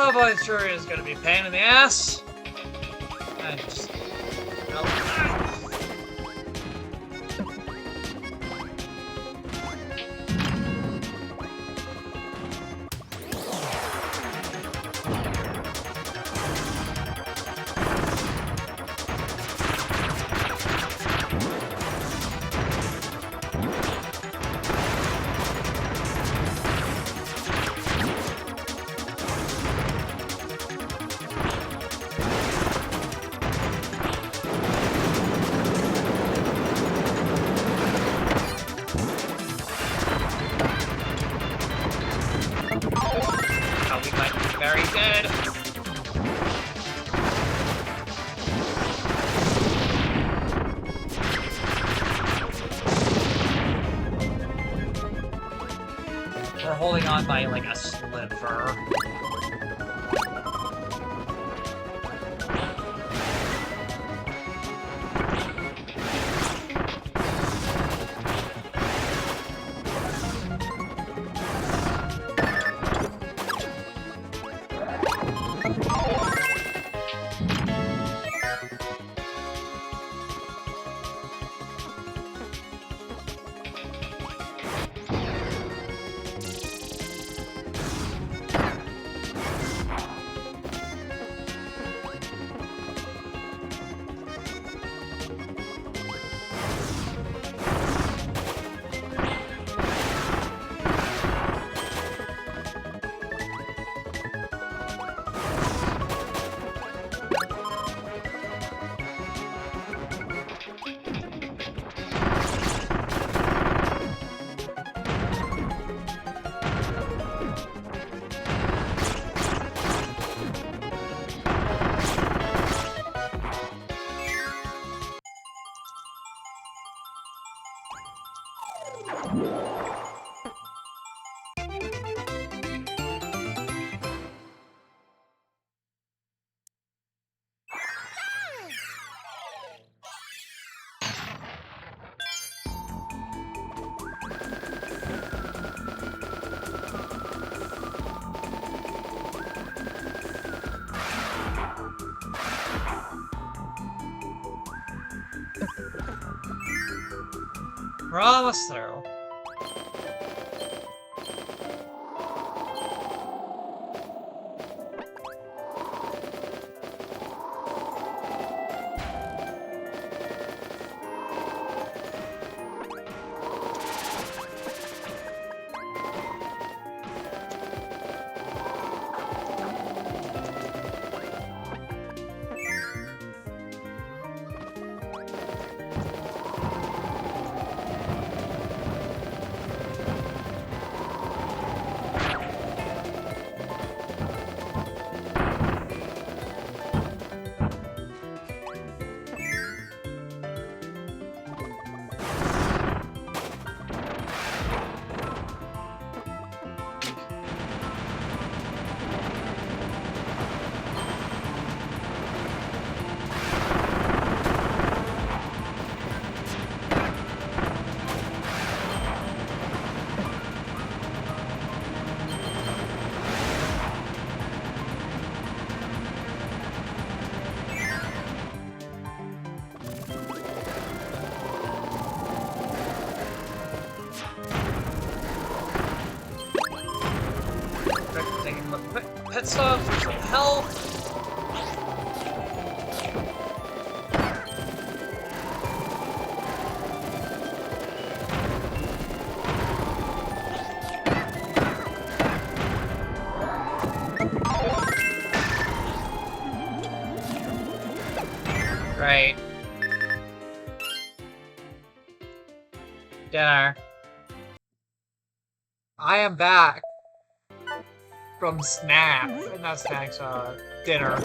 Oh boy, it sure is gonna be a pain in the ass. I just... no. holding on by, like, a sliver. We're almost through. Pit stop for some health. Right. Dinner. I am back. From snack. Not snacks, dinner.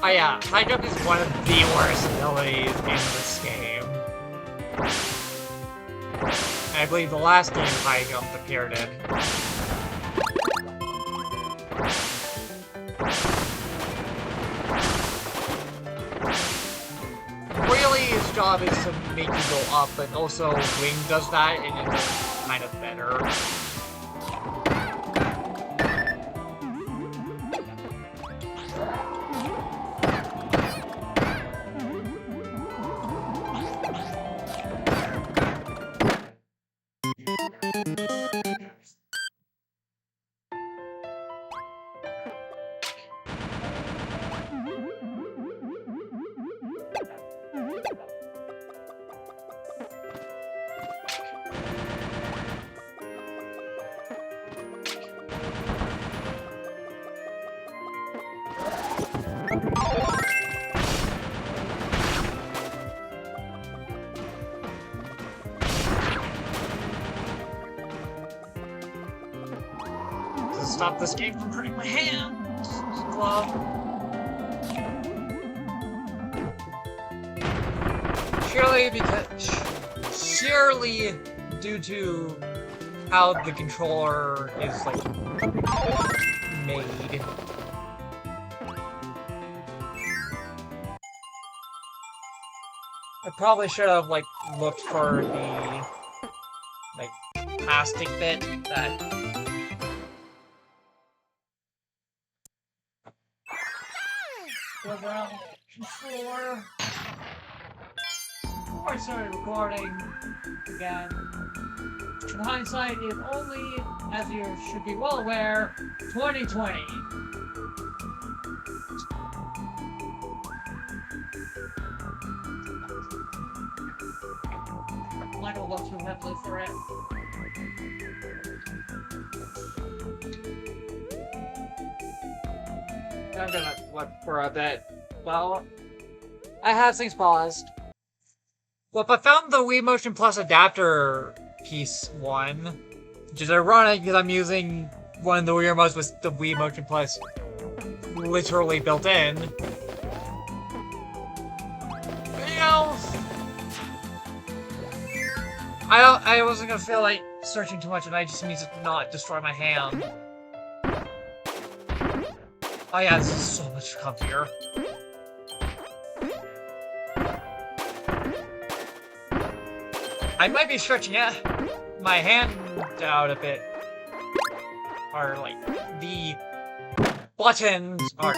Oh yeah, high jump is one of the worst abilities in this game. And I believe the last game high jump appeared in. Really, his job is to make you go up, but also Wing does that, and it's kind of better. stop this game from hurting my hand. Glove. Surely due to how the controller is like made. I probably should have like looked for the like plastic bit that was around the controller. Before I started recording again, in hindsight, it only, as you should be well aware, 2020. I'm not gonna look too heavily for it. I'm gonna look for a bit. Well, I have things paused. Well, if I found the Wii Motion Plus adapter piece one, which is ironic because I'm using one of the Wii remotes with the Wii Motion Plus literally built in. But, you know, I wasn't gonna feel like searching too much, and I just need to not destroy my hand. Oh yeah, this is so much comfier. I might be stretching my hand out a bit. Or, like, the buttons are...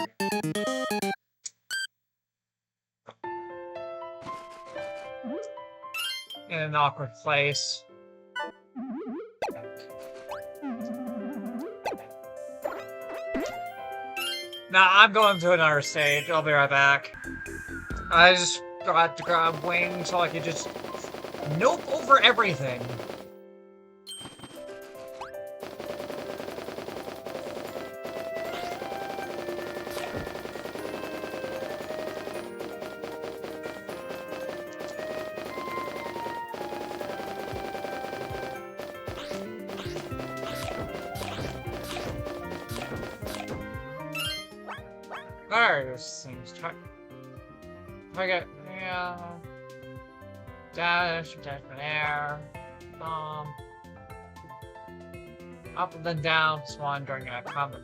in an awkward place. Nah, I'm going to another stage. I'll be right back. I just got to grab wings so I could just nope over everything. There's things. Try get yeah. Dash from air. Bomb. Up and then down. Swan during a combat.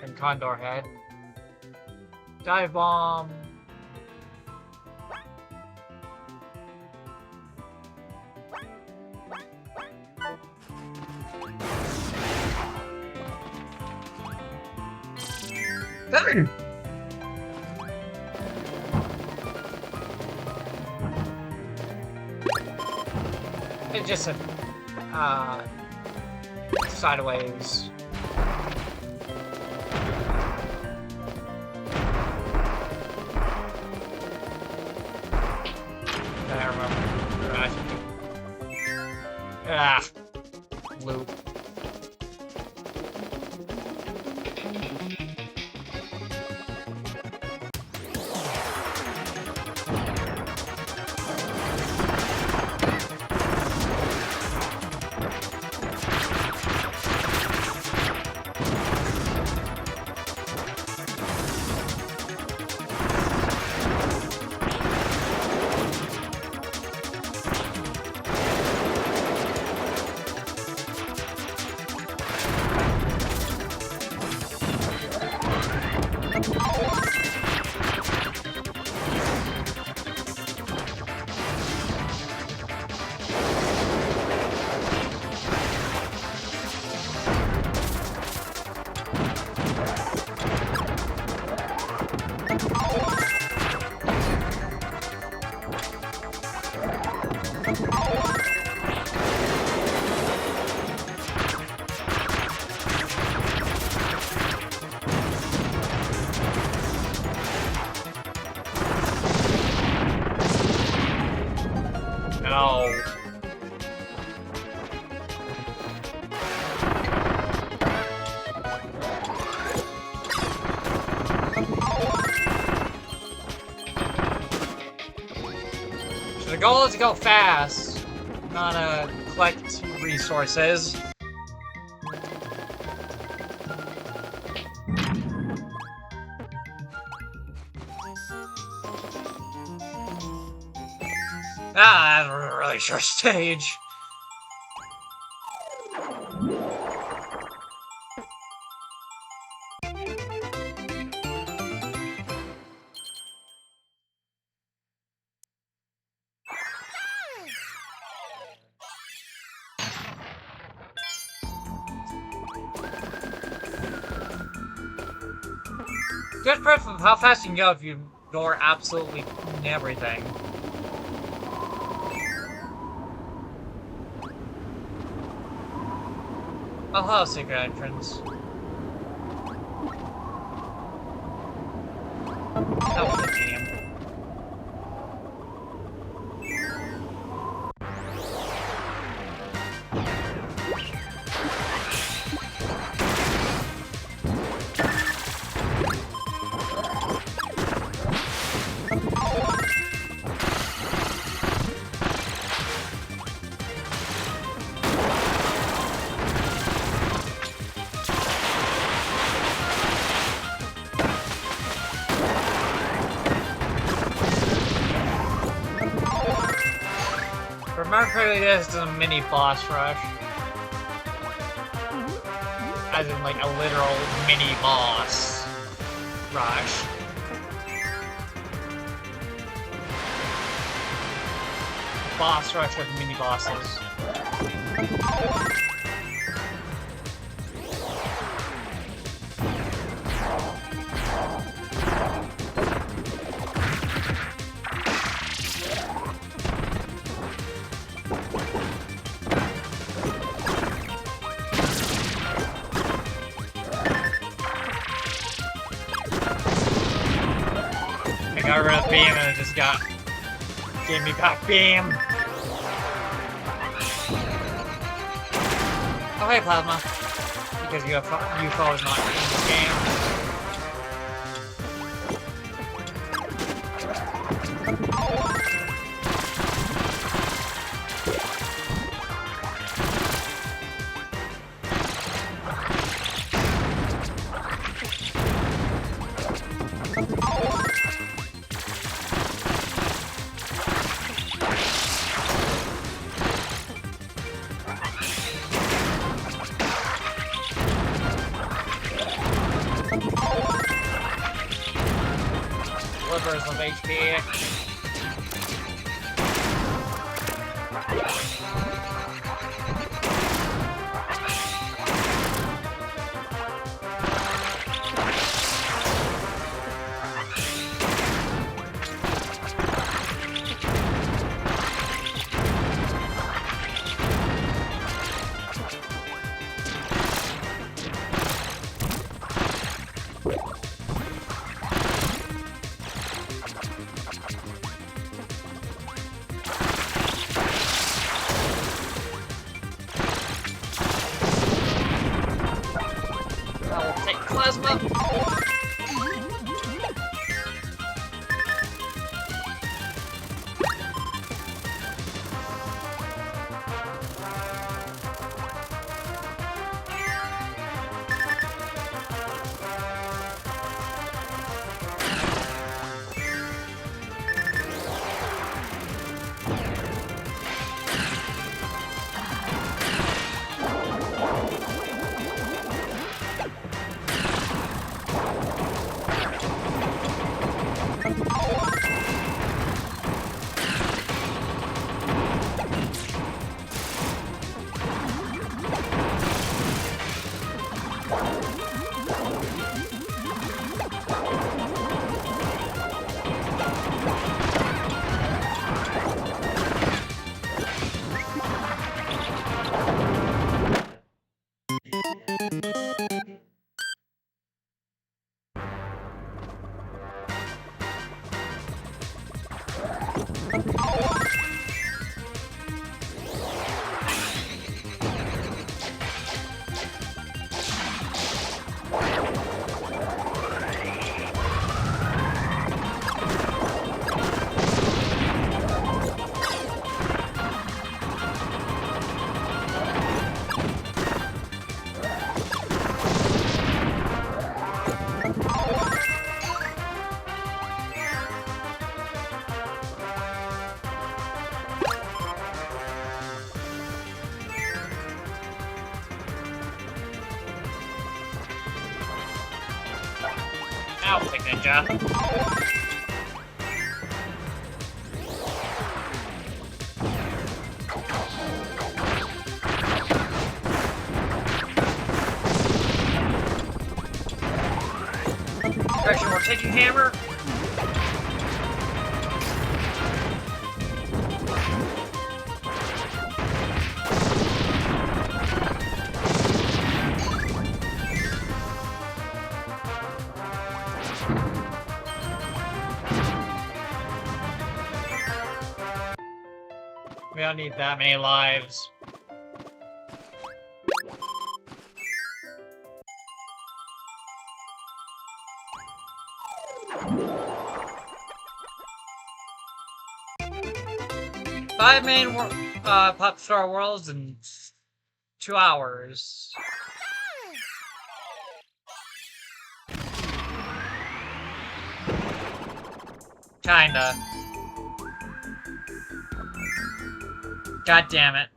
And Condor head. Dive bomb. It's just a sideways. I remember. Loop. The goal is to go fast, not collect resources. Ah, that's a really short stage. Good proof of how fast you can go if you ignore absolutely everything. Oh, hello, secret entrance. That was a team. Remarkably, this is a mini boss rush. As in, like, a literal mini boss rush. Boss rush with mini bosses. I got rid of Beam and it just gave me back Beam. Oh hey Plasma. Because UFO is not in this game. Slivers of HP. Plasma. I'll take Ninja. Correction, we're taking Hammer. We don't need that many lives. Five main pop star worlds in 2 hours. Kinda. God damn it.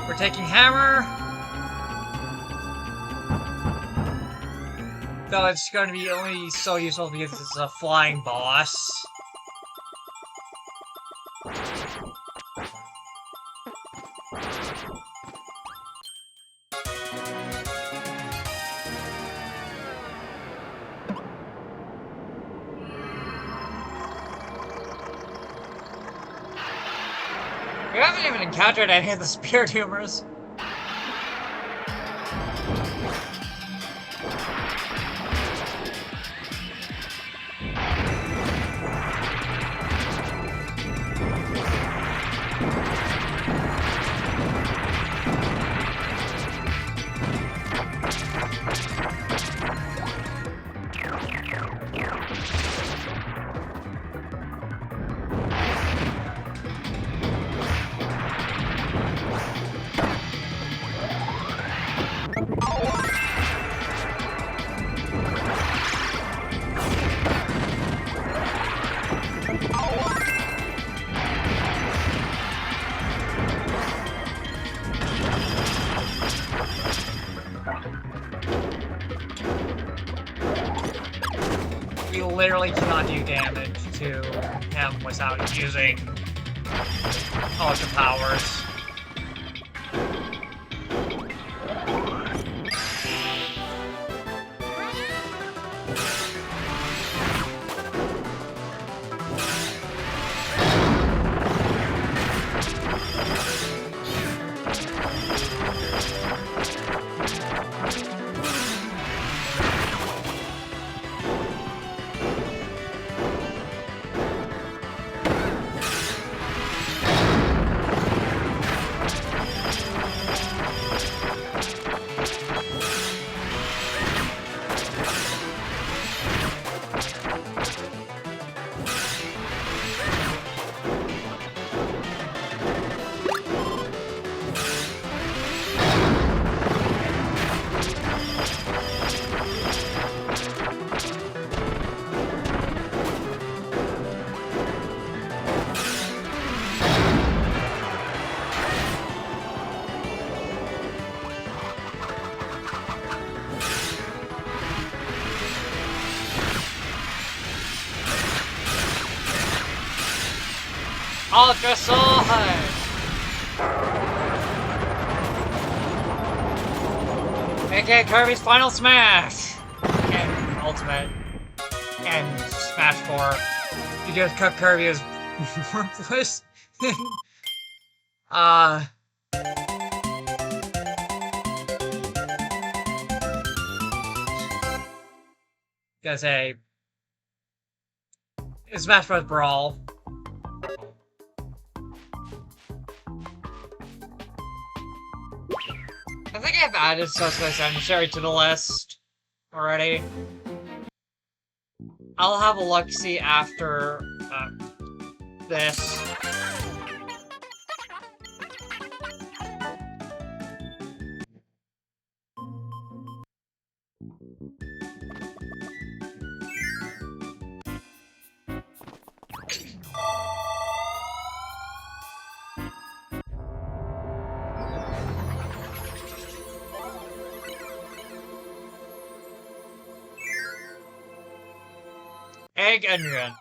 We're taking Hammer. Though it's going to be only so useful because it's a flying boss. We haven't even encountered any of the spirit humors. We literally cannot do damage to him without using ultra powers. Ultra Sword! AKA Kirby's Final Smash! And Ultimate. And Smash 4. Because Kirby is worthless. Gotta say, it's Smash Bros. Brawl. I think I've added Suspects Emissary to the list already. I'll have a look-see after this. Egg engine.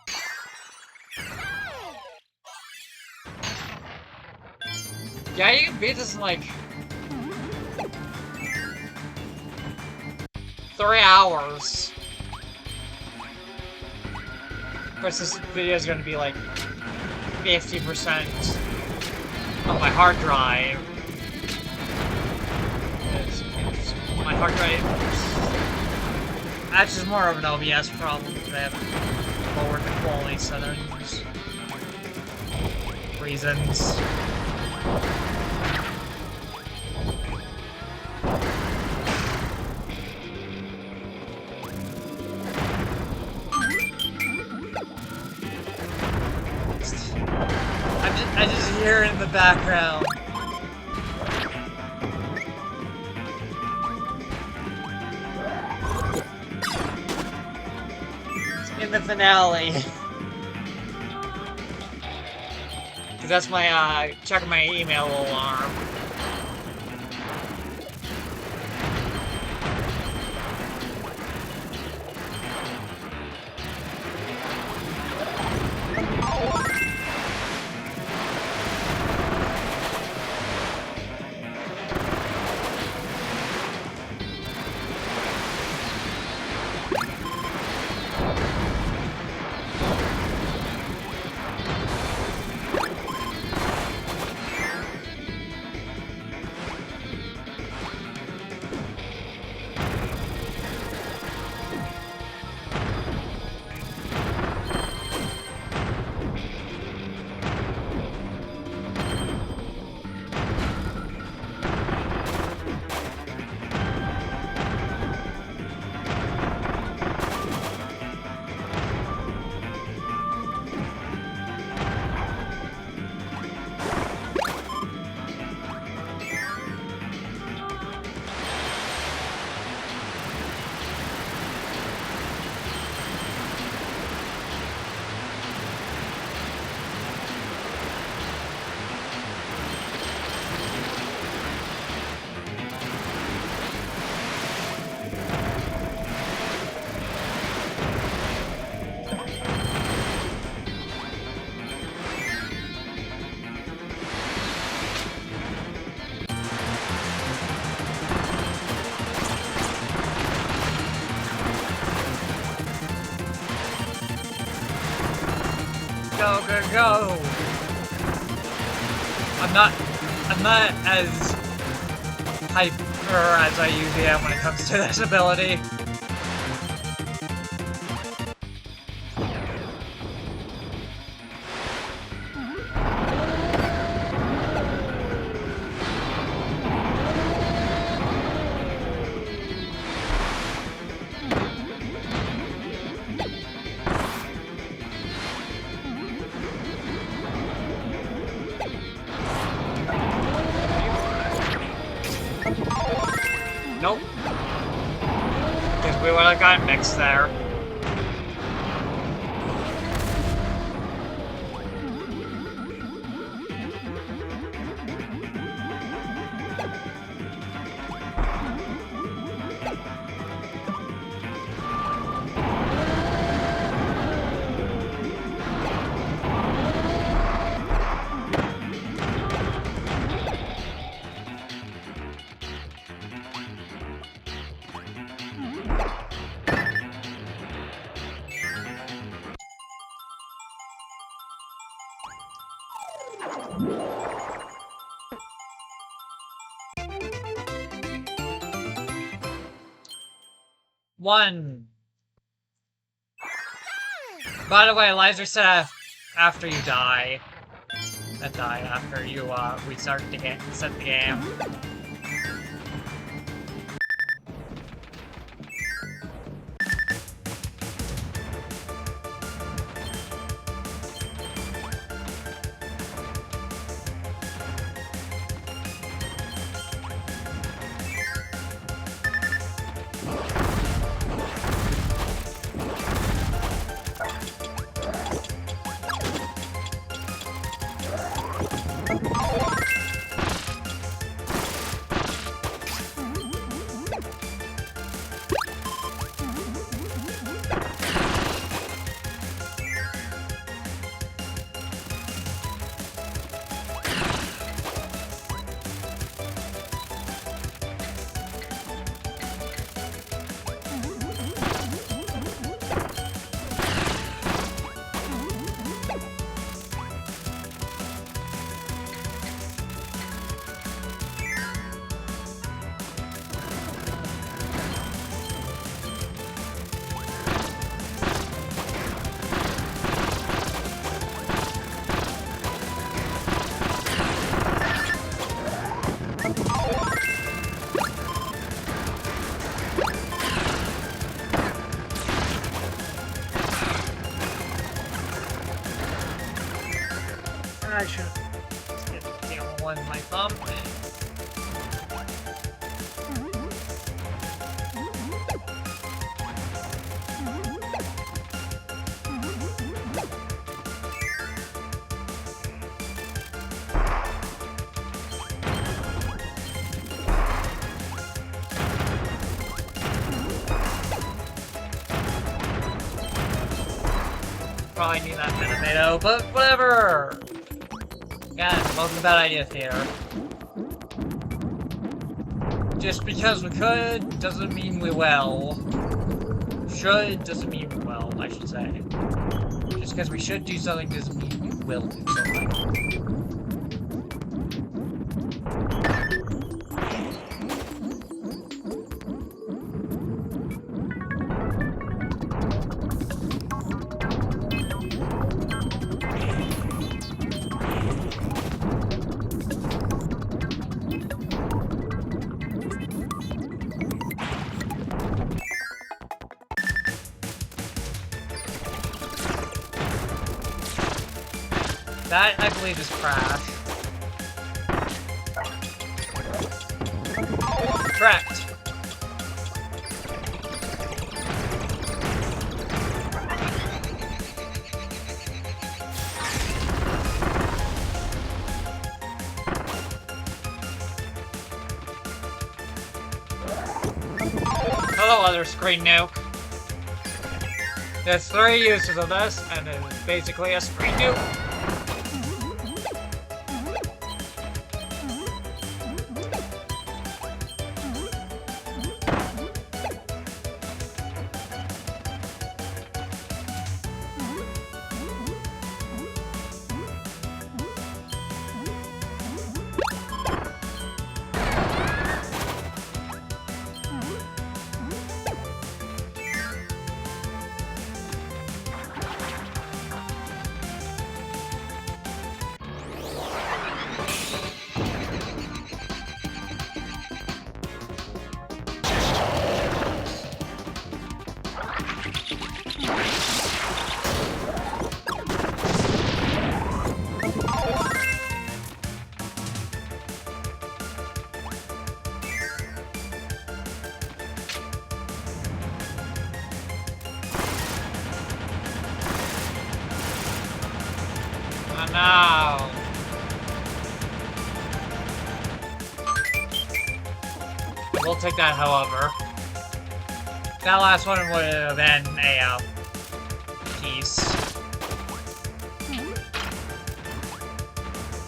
Yeah, you can beat this in like 3 hours. Of course, this video is going to be like 50% of my hard drive. My hard drive. That's just more of an OBS problem because I haven't lowered the quality settings. Reasons. I just hear it in the background. In the finale. Cause that's my checking my email alarm. Go, go, go! I'm not as hyper as I usually am when it comes to this ability. Nope. Because we would have gotten mixed there. One. By the way, Lizer said after you die. That died after you restart the game, set the game. I should get the other one in my thumb. Probably need that tomato, but whatever! Again, most of the bad ideas here. Just because we could doesn't mean we will. Should doesn't mean we will, I should say. Just because we should do something doesn't mean we will do something. That, I believe, is Crash. Correct. Hello, other screen nuke. There's 3 uses of this, and it is basically a screen nuke. No. We'll take that, however. That last one would have been a piece.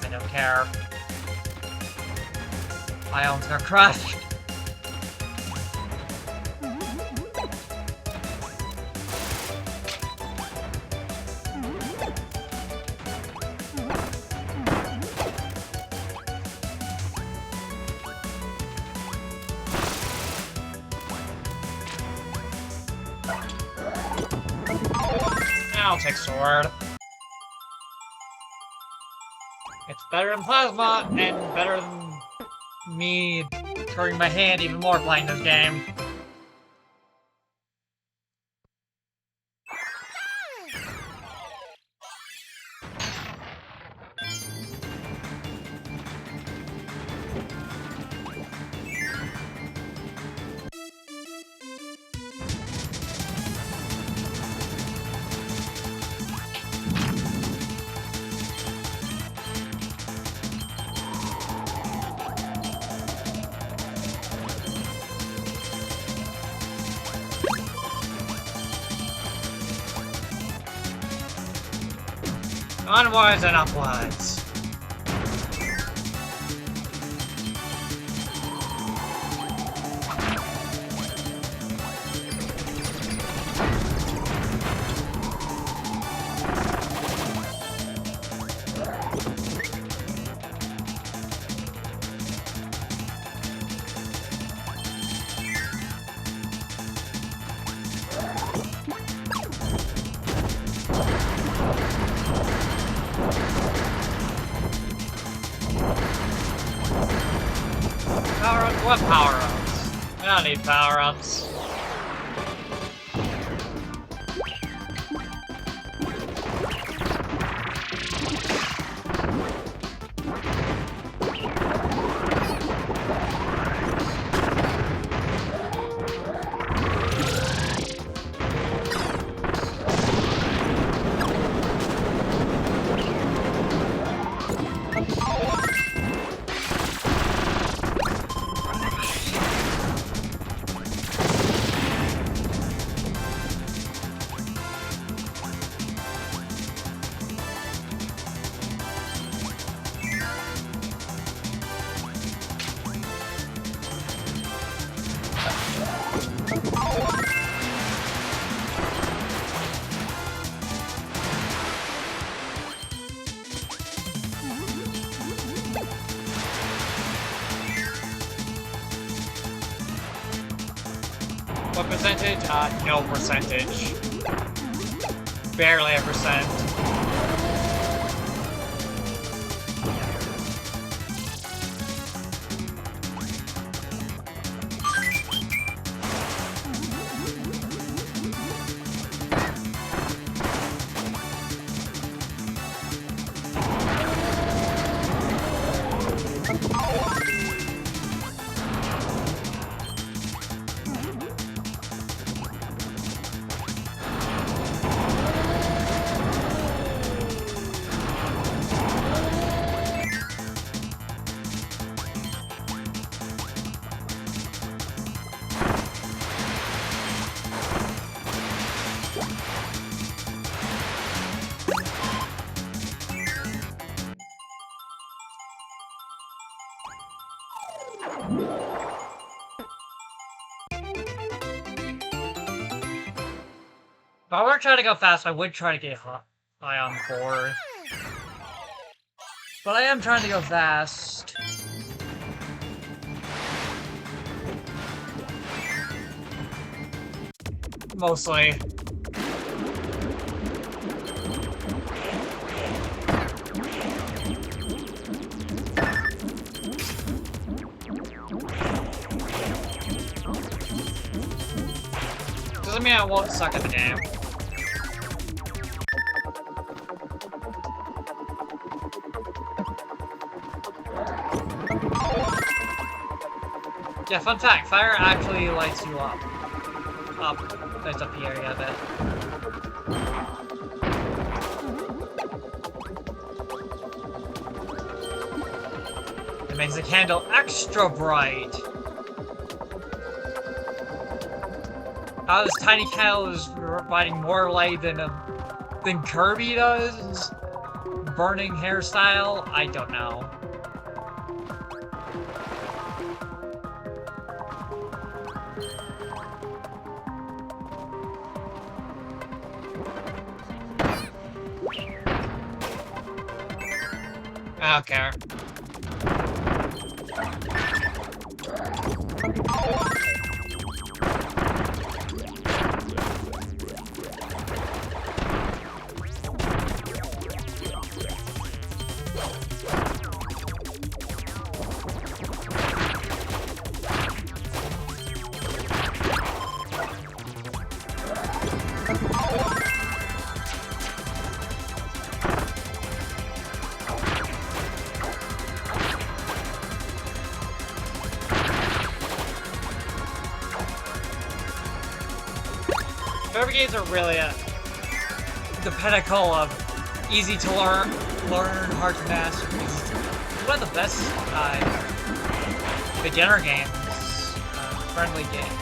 I don't care. My owns are crushed. I'll take sword. It's better than plasma, and better than me hurting my hand even more playing this game. Onwards and upwards. What power-ups? I don't need power-ups. What percentage? No percentage. Barely a percent. If I were trying to go fast, I would try to get high on 4. But I am trying to go fast. Mostly. Doesn't mean I won't suck at the game. Yeah, fun fact, fire actually lights you up. Lights up the area a bit. It makes the candle extra bright. How this tiny candle is providing more light than Kirby does? Burning hairstyle? I don't know. I don't care. Kirby games are really the pinnacle of easy to learn, hard to master. It's one of the best beginner games, friendly game,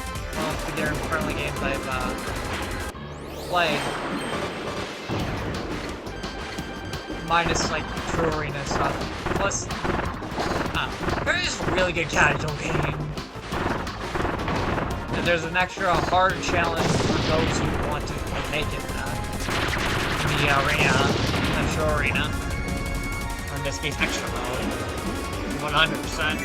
beginner friendly games I've played. Minus like True Arena stuff. Plus, Kirby's a really good casual game. And there's an extra hard challenge for those who want to make it in the arena, the show arena. Or in this case, extra mode. 100%.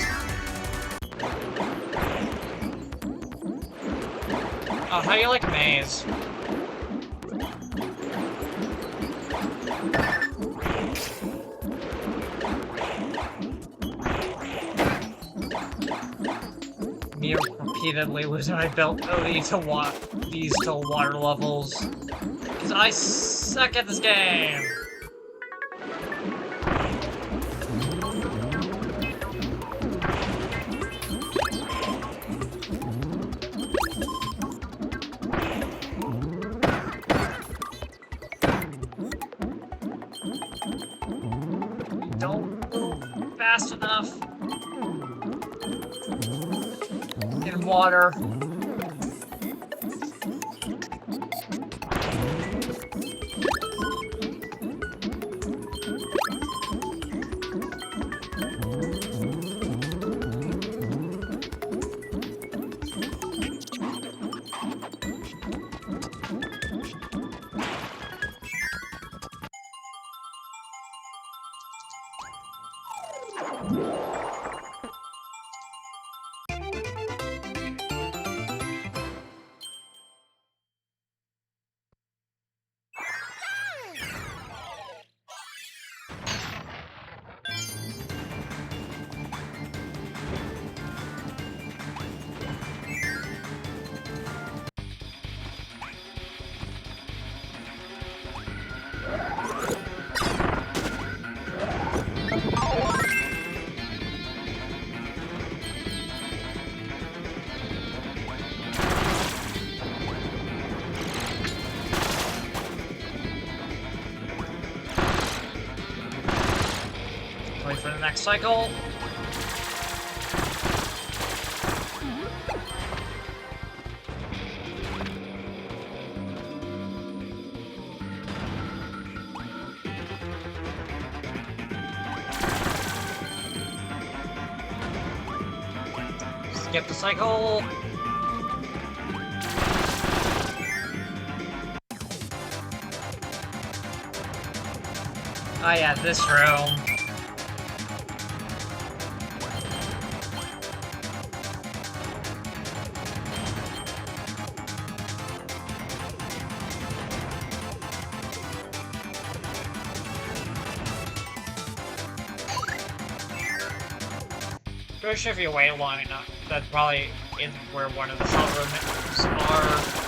Oh, how do you like maze? Me repeatedly losing my ability to these water levels. Because I suck at this game! Don't move fast enough. In water. for the next cycle. Skip the cycle. Oh yeah, this room. Pretty sure if you wait long enough, that probably isn't where one of the sub rooms are.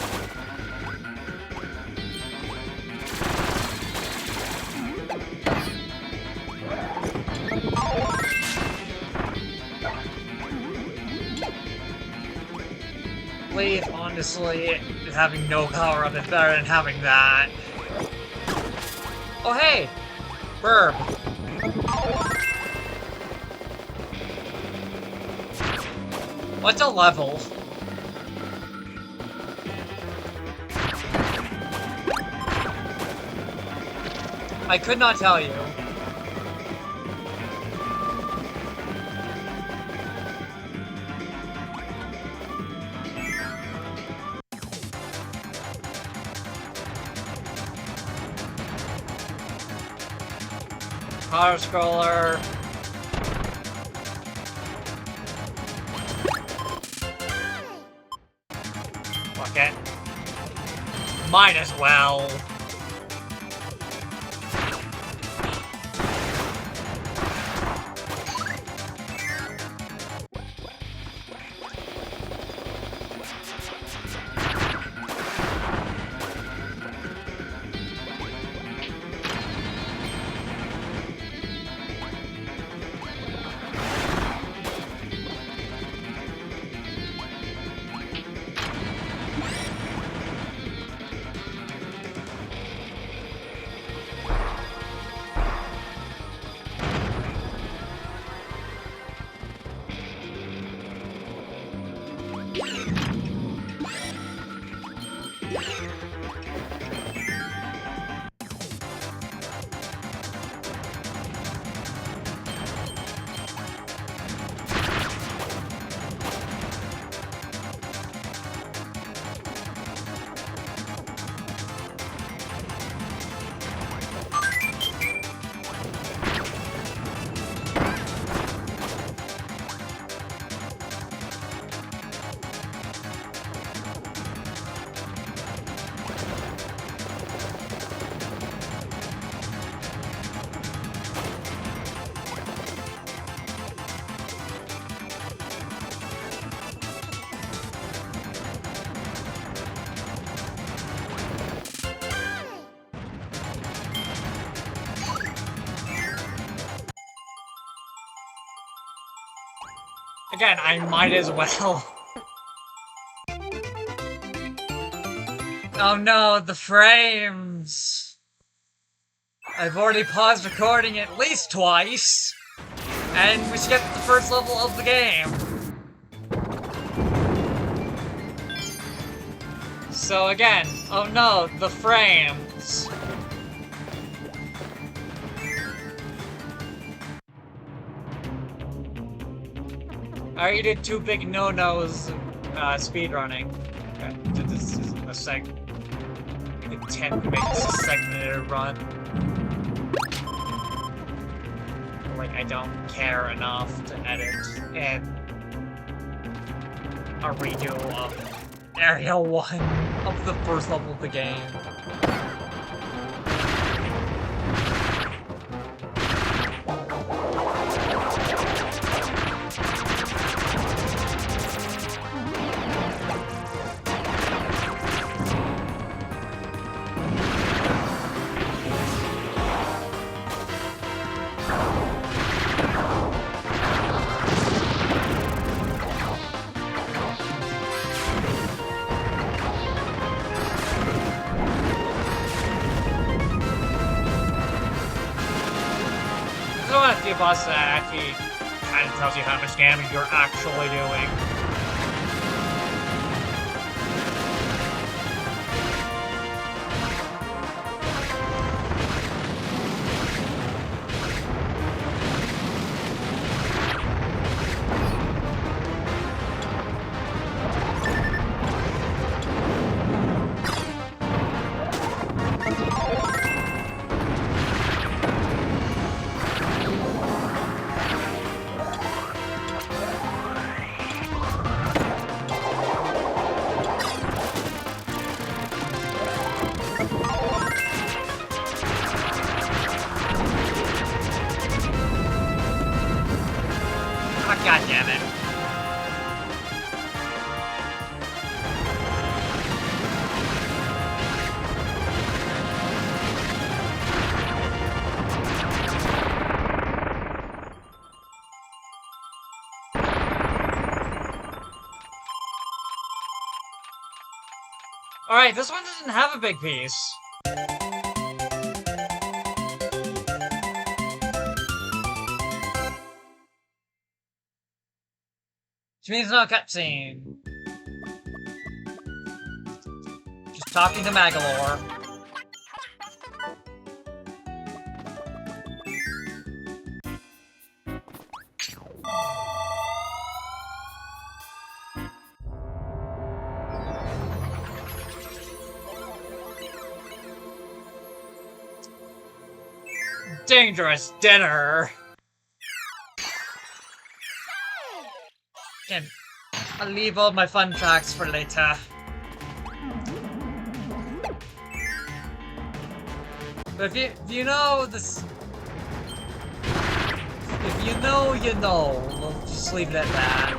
Honestly, having no power up is better than having that. Oh hey! Burb. What's a level? I could not tell you. Power scroller. Fuck it. Might as well. Again, I might as well. Oh no, the frames! I've already paused recording at least twice! And we skipped the first level of the game! So again, oh no, the frames! I already did 2 big no-nos speedrunning. Okay, this is a attempt to make this a segmented run. Like, I don't care enough to edit and a redo of Area 1 of the first level of the game. found a few bosses that actually kind of tells you how much damage you're actually doing. God damn it. Alright, this one doesn't have a big piece. Which means no cutscene. Just talking to Magalore. Dangerous dinner! I'll leave all my fun facts for later. But if you know this... If you know, you know. We'll just leave it at that.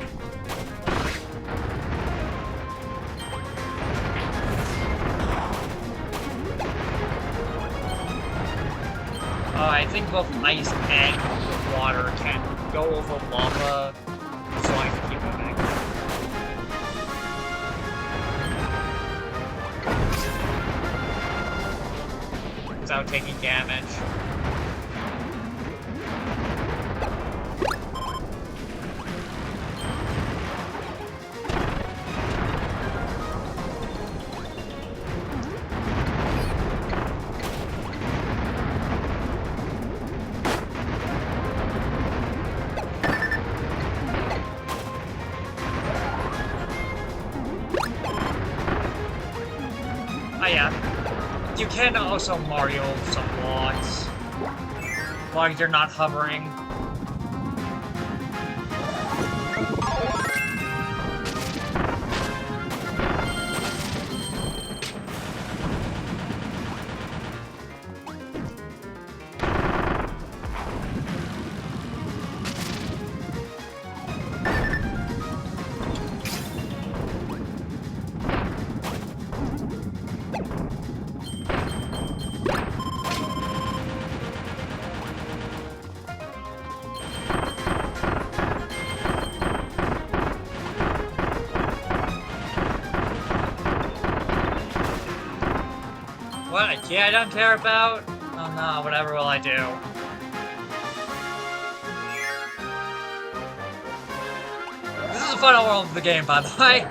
Oh, I think both ice and water can go over lava, so I can keep moving. Without taking damage. Oh yeah. You can also Mario some blocks. As long as you're not hovering. What? A key I don't care about? Oh no, whatever will I do? This is the final world of the game, by the way.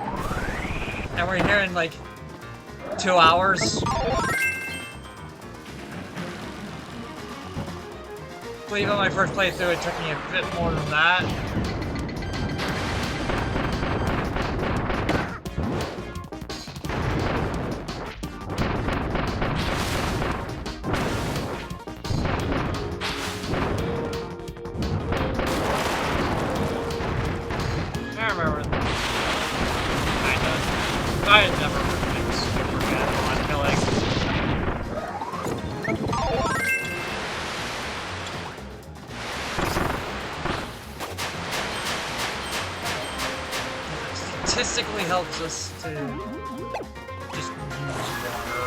And we're here in, like, 2 hours. I believe on my first playthrough it took me a bit more than that. I never been super good on killing. It statistically helps us to just use water.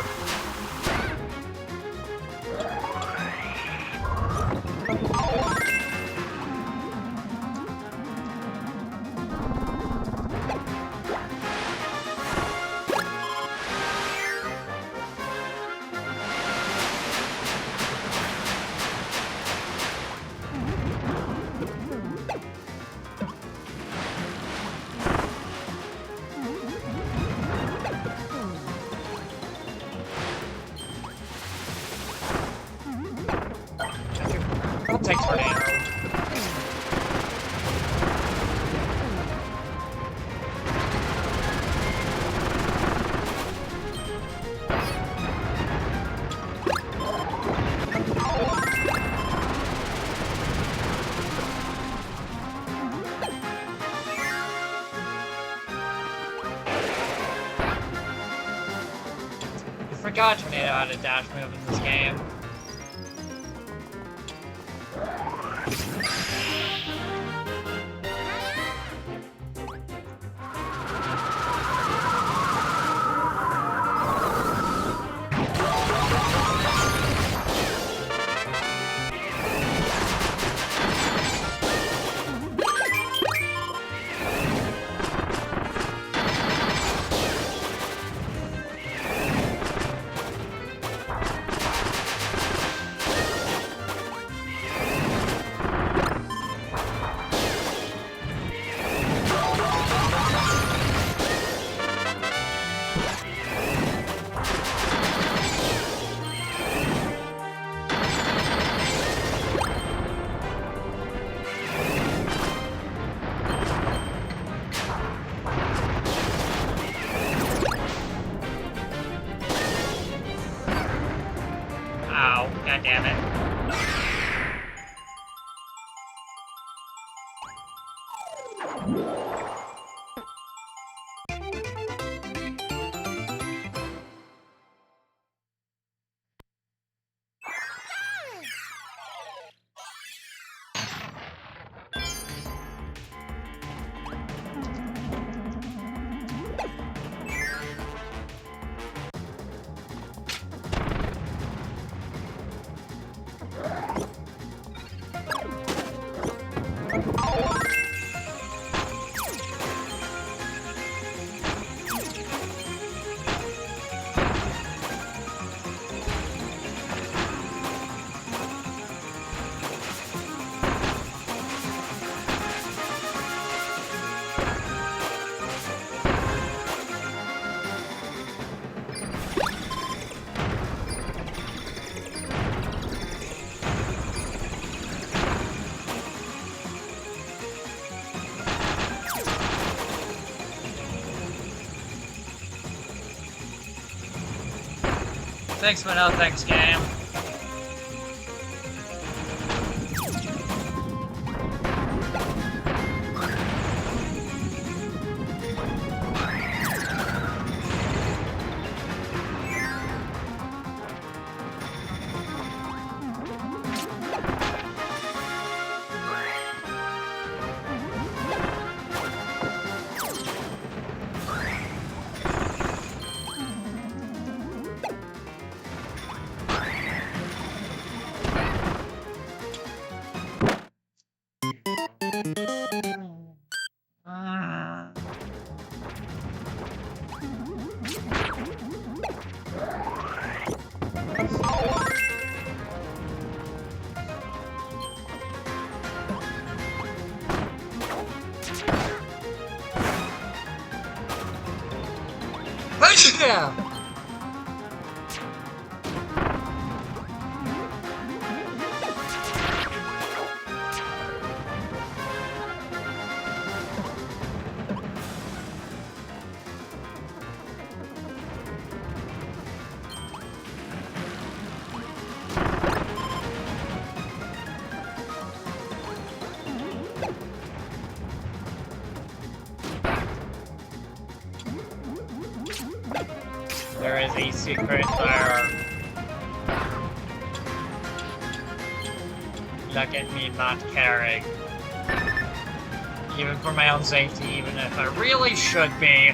I'll take tornado. I forgot tornado had a dash move in this game. God damn it. Thanks, but no thanks, game. Yeah. There is a secret there. Look at me not caring. Even for my own safety, even if I really should be.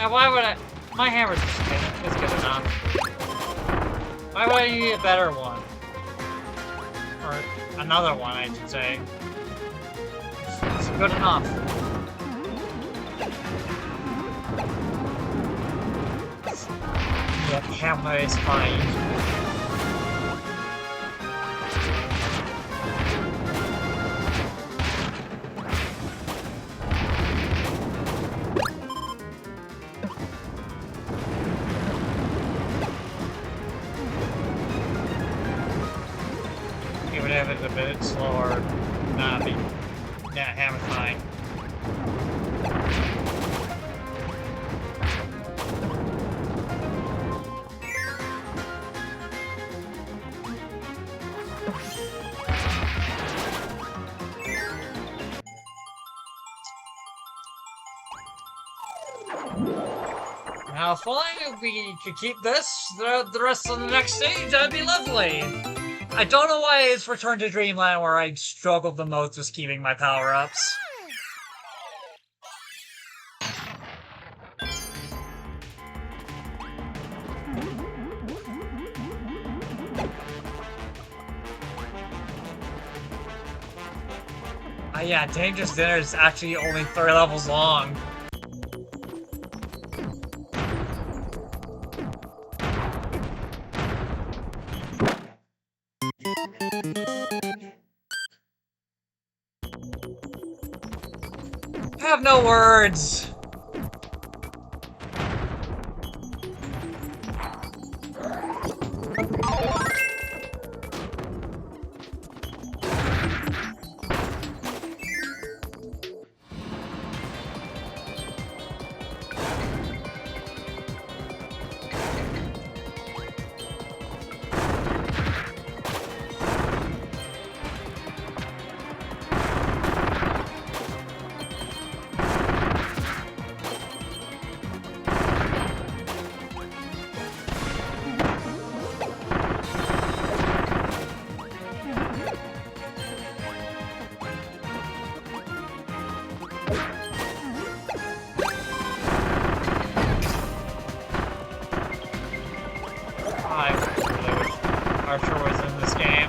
Now, why would I... My hammer's is good enough. Why would I need a better one? Or another one, I should say. It's good enough. Yeah, hammer is fine. Even if it's a bit slower, yeah, hammer's fine. Now, if only we could keep this throughout the rest of the next stage, that'd be lovely. I don't know why it's Return to Dreamland where I struggled the most with keeping my power-ups. Yeah, Dangerous Dinner is actually only 3 levels long. I have no words. Archer was in this game.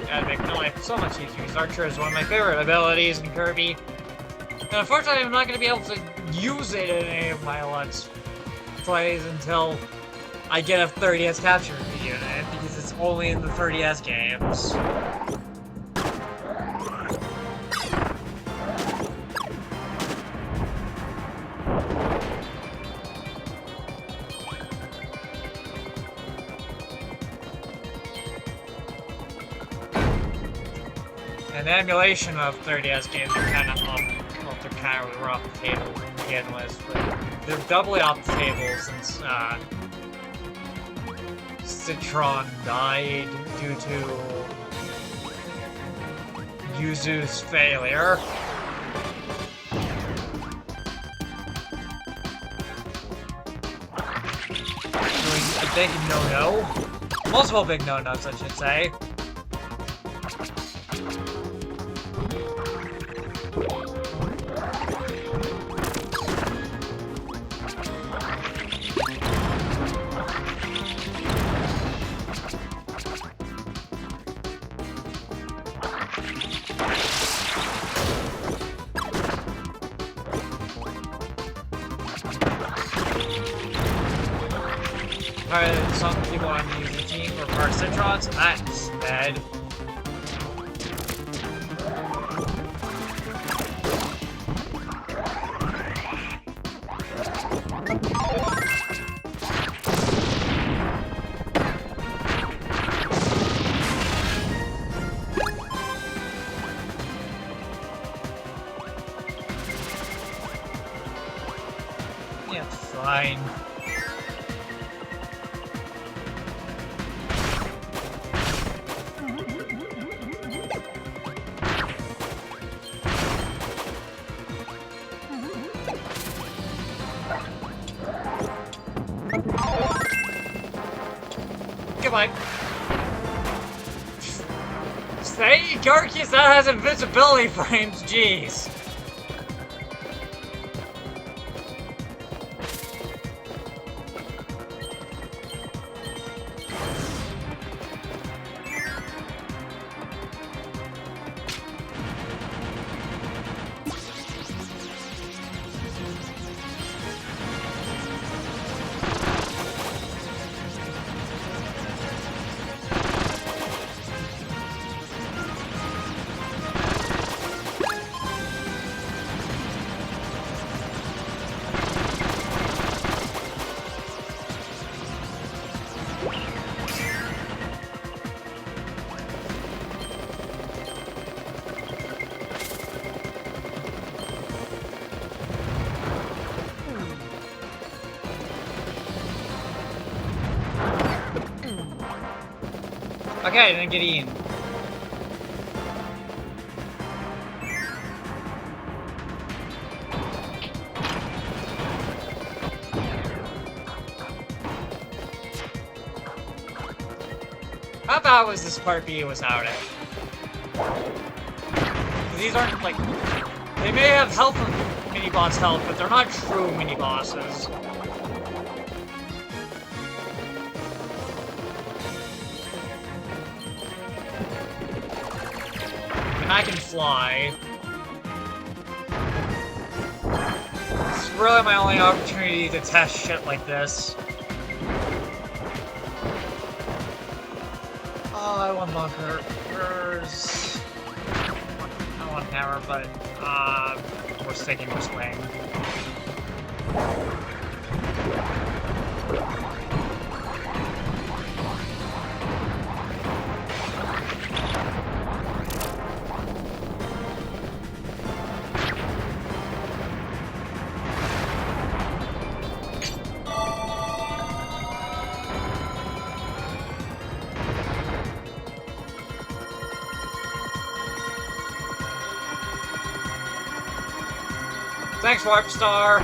That'd make my life so much easier, because Archer is one of my favorite abilities in Kirby. And unfortunately, I'm not going to be able to use it in any of my Let's Plays until I get a 30S capture unit, because it's only in the 30S games. And the emulation of 30S games are kind of they're kind of off the table to begin with, but they're doubly off the table since Citron died due to Yuzu's failure. Doing a big no-no. Multiple big no-nos, I should say. Some people want to use the team for Park Citron, so that's bad. Yeah, fine. Goodbye. Say, Garkis, that has invisibility frames, jeez. Okay, I didn't get eaten. How bad was this part B without it? These aren't, like... They may have health of mini-boss health, but they're not true mini-bosses. And I can fly. This is really my only opportunity to test shit like this. Oh, I want bunkers. I want hammer, but we're sticking with swing. Thanks, Warp Star.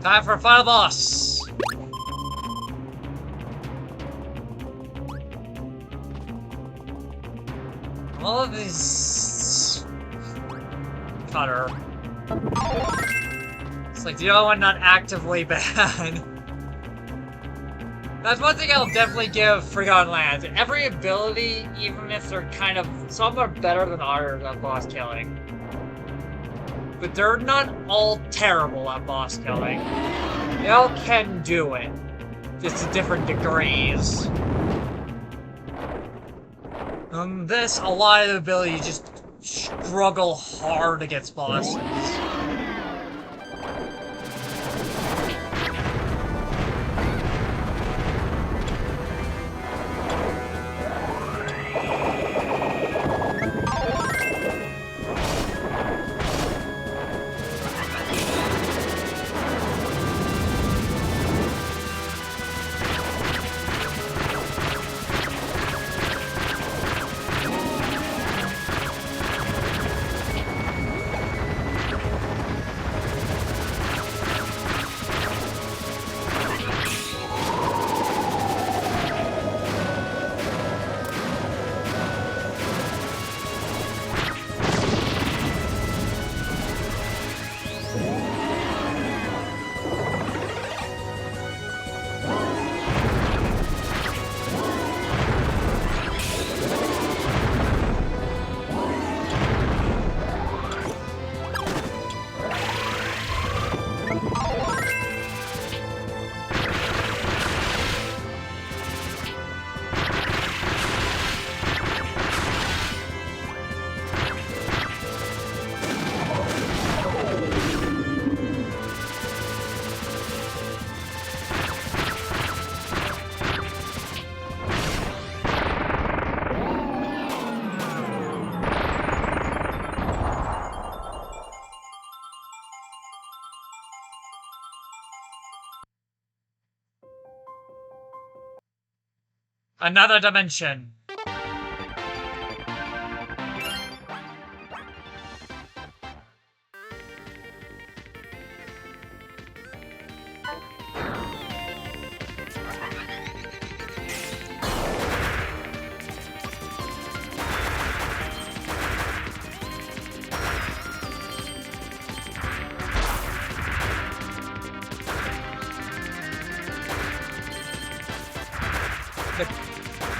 Time for a final boss! All of these... Cutter. It's like, the other one not actively bad. That's one thing I'll definitely give Forgotten Lands. Every ability, even if they're kind of... Some are better than others at boss killing. But they're not all terrible at boss killing. They all can do it, just to different degrees. This, a lot of the ability just struggle hard against bosses. Another dimension.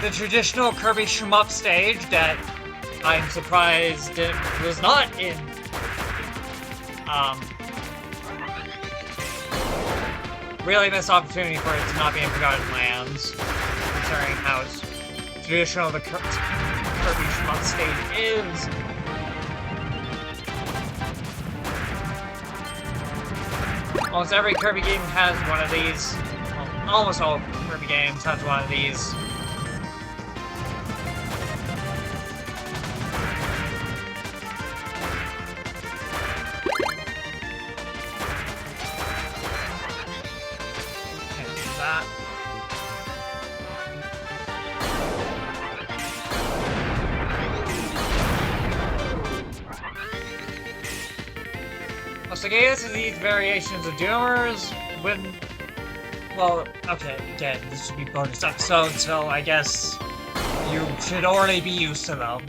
The traditional Kirby shmup stage that I'm surprised it was not in really missed opportunity for it to not be in Forgotten Lands, considering how traditional the Kirby shmup stage is. Almost every Kirby game has one of these. Well, almost all Kirby games has one of these. Can't do that. So I guess these variations of Doomers, when... Well, okay, again, this should be bonus episode, so I guess you should already be used to them.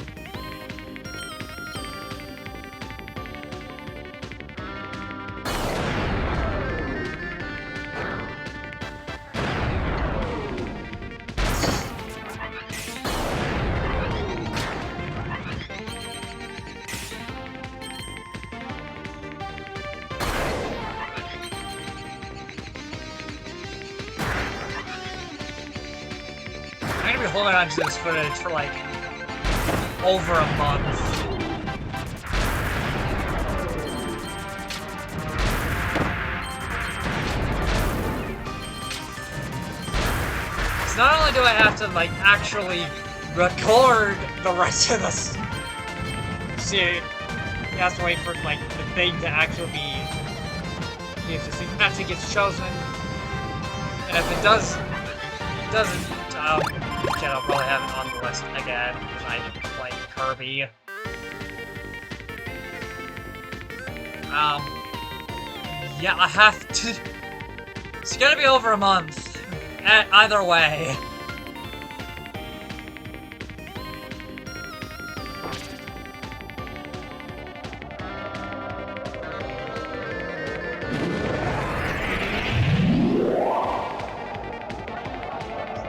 I'm gonna be holding on to this footage for like over a month. So not only do I have to like actually record the rest of this, see, you have to wait for like the thing to actually be, if this thing actually gets chosen, and if it doesn't, again, I'll probably have it on the list again, because I play Kirby. Yeah, I have to... It's gonna be over a month. Either way.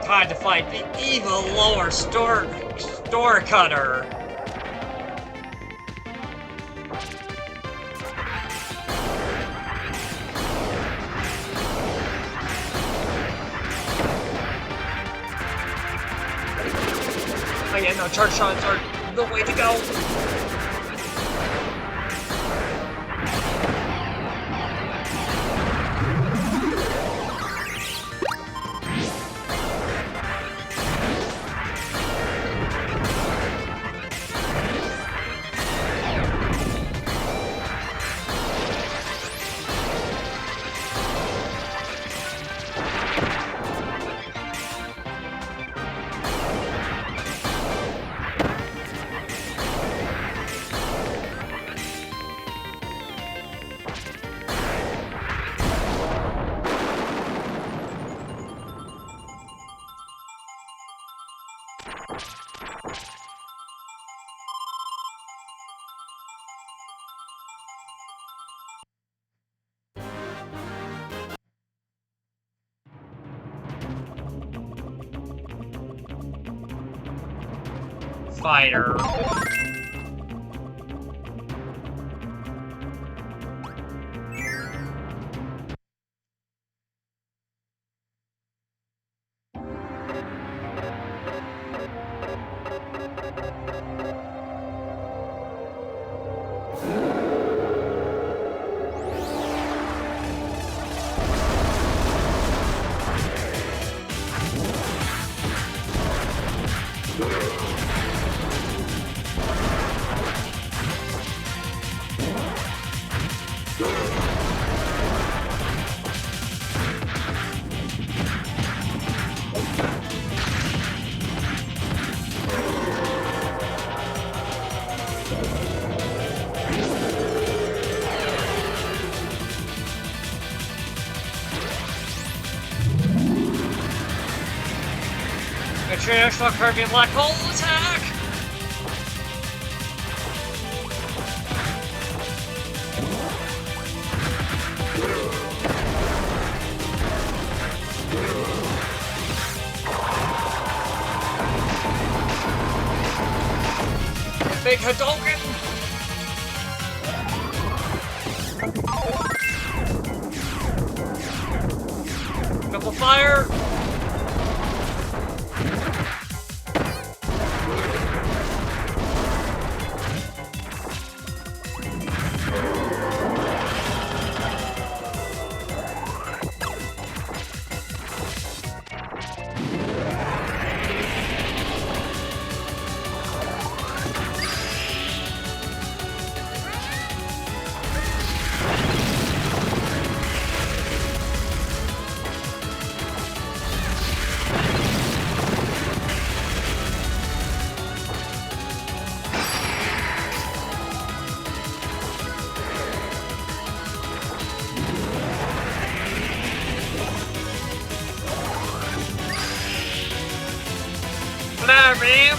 Time to fight the evil lower store cutter. Oh yeah, no, charge shots are the way to go. Fighter. A traditional Kirby black hole attack! Big Hadouken! fire! Flare beam!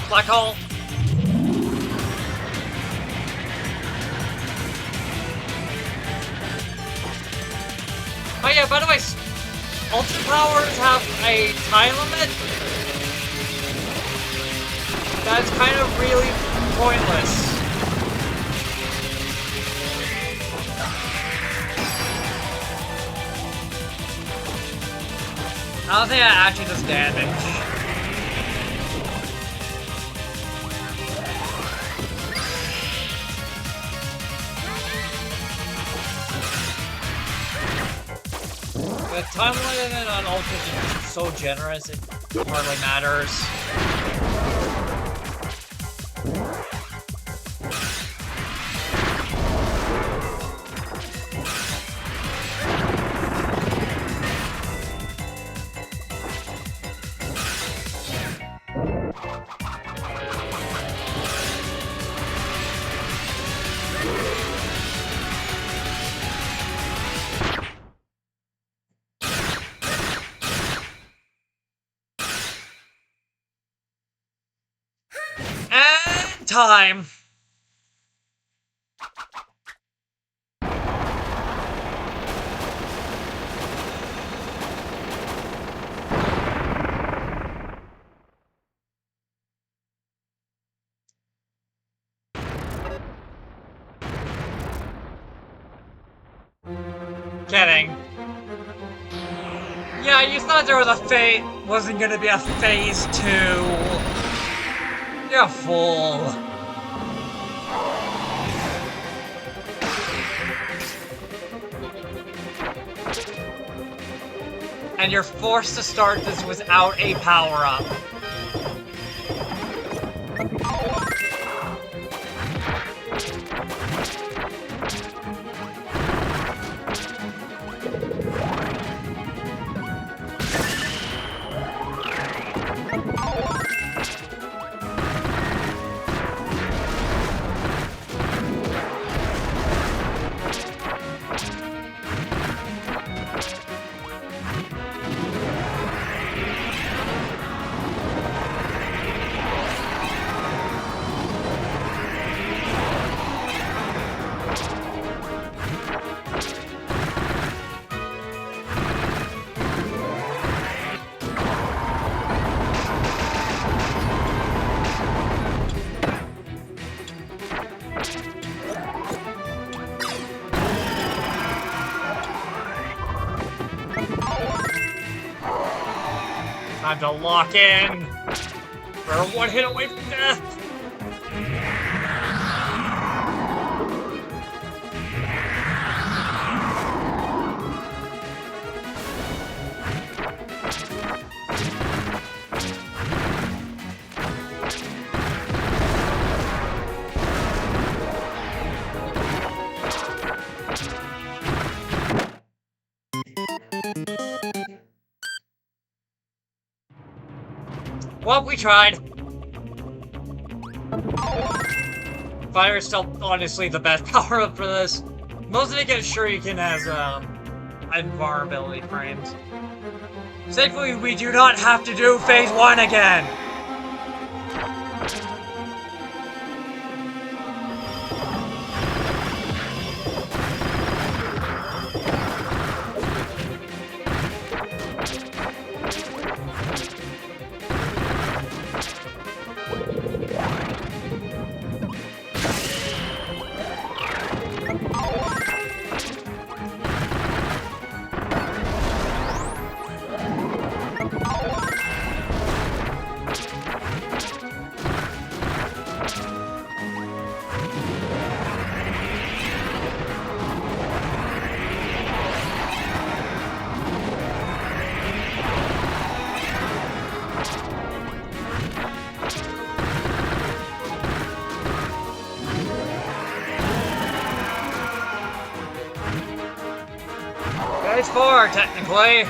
Black hole! Oh yeah, by the way, ultra powers have a time limit? That's kind of really pointless. I don't think that actually does damage. The time limit on Ultra is so generous, it hardly matters. Time. Kidding. Yeah, you thought there was wasn't gonna be a phase 2. You're a fool. And you're forced to start this without a power-up. Time to lock in. We're one hit away from death. Well, we tried. Fire is still honestly the best power-up for this. Mostly because Shuriken has invulnerability frames. Thankfully, we do not have to do phase 1 again. 4, technically.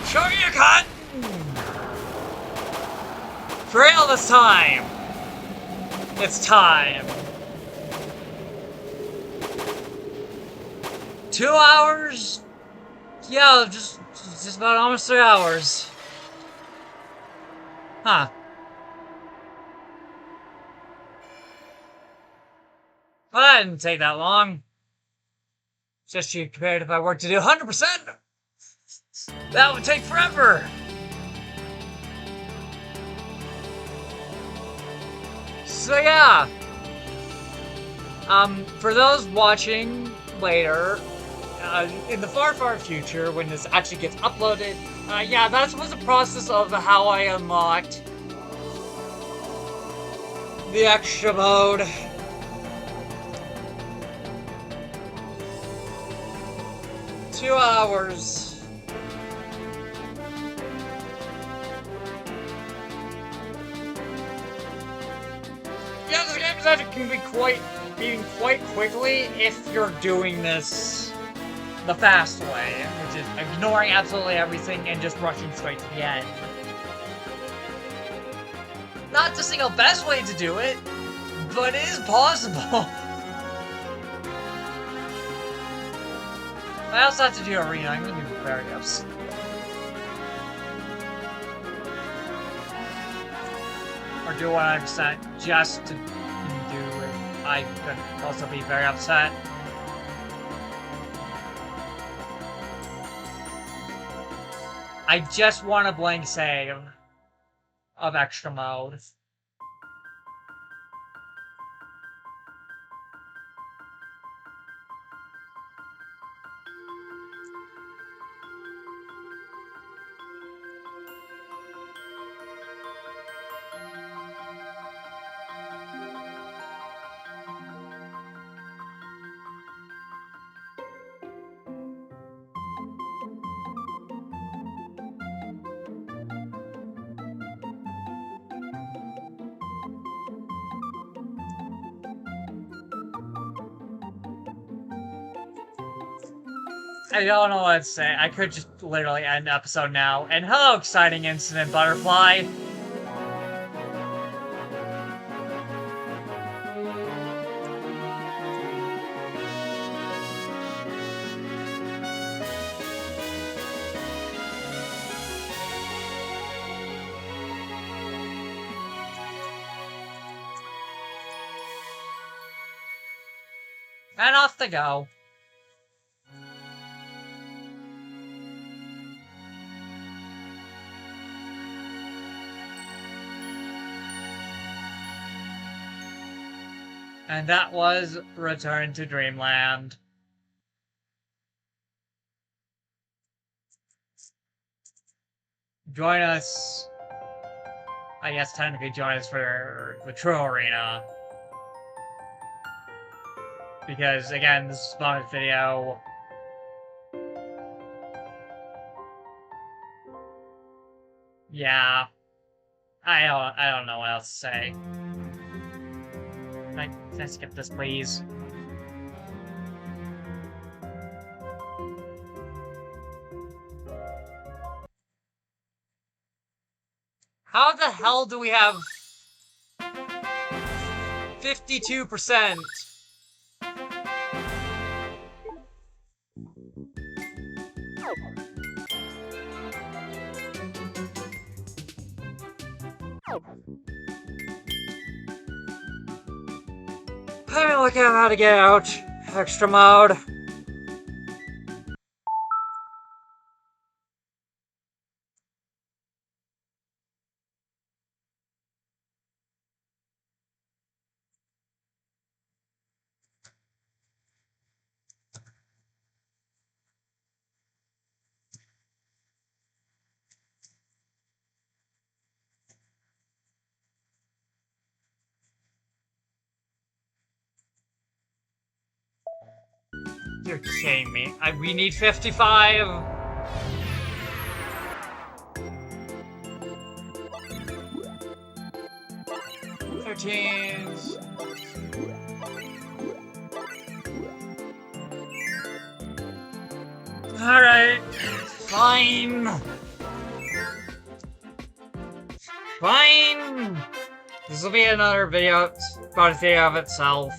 Shoryuken! For real this time! It's time! 2 hours? Yeah, just about almost 3 hours. Huh. Well, that didn't take that long. Just compared if I were to do 100%, that would take forever. So yeah. For those watching later, in the far, far future, when this actually gets uploaded, yeah, that was the process of how I unlocked the extra mode. Two hours. Yeah, this game is actually can be beaten quite quickly if you're doing this the fast way, which is ignoring absolutely everything and just rushing straight to the end. Not the single best way to do it, but it is possible. I also have to do arena. I'm gonna do very upset. Or do 100% just to do it. I could also be very upset. I just want a blank save of extra mode. I don't know what to say. I could just literally end the episode now. And hello, exciting incident, Butterfly. And off they go. And that was Return to Dreamland. Join us. I guess technically join us for the True Arena. Because again, this is a bonus video. Yeah. I don't know what else to say. Can I skip this, please? How the hell do we have 52%? Let me look at how to get out. Extra mode. You're kidding me. We need 55. Thirteens. Alright. Fine. Fine. This will be another video, part of itself.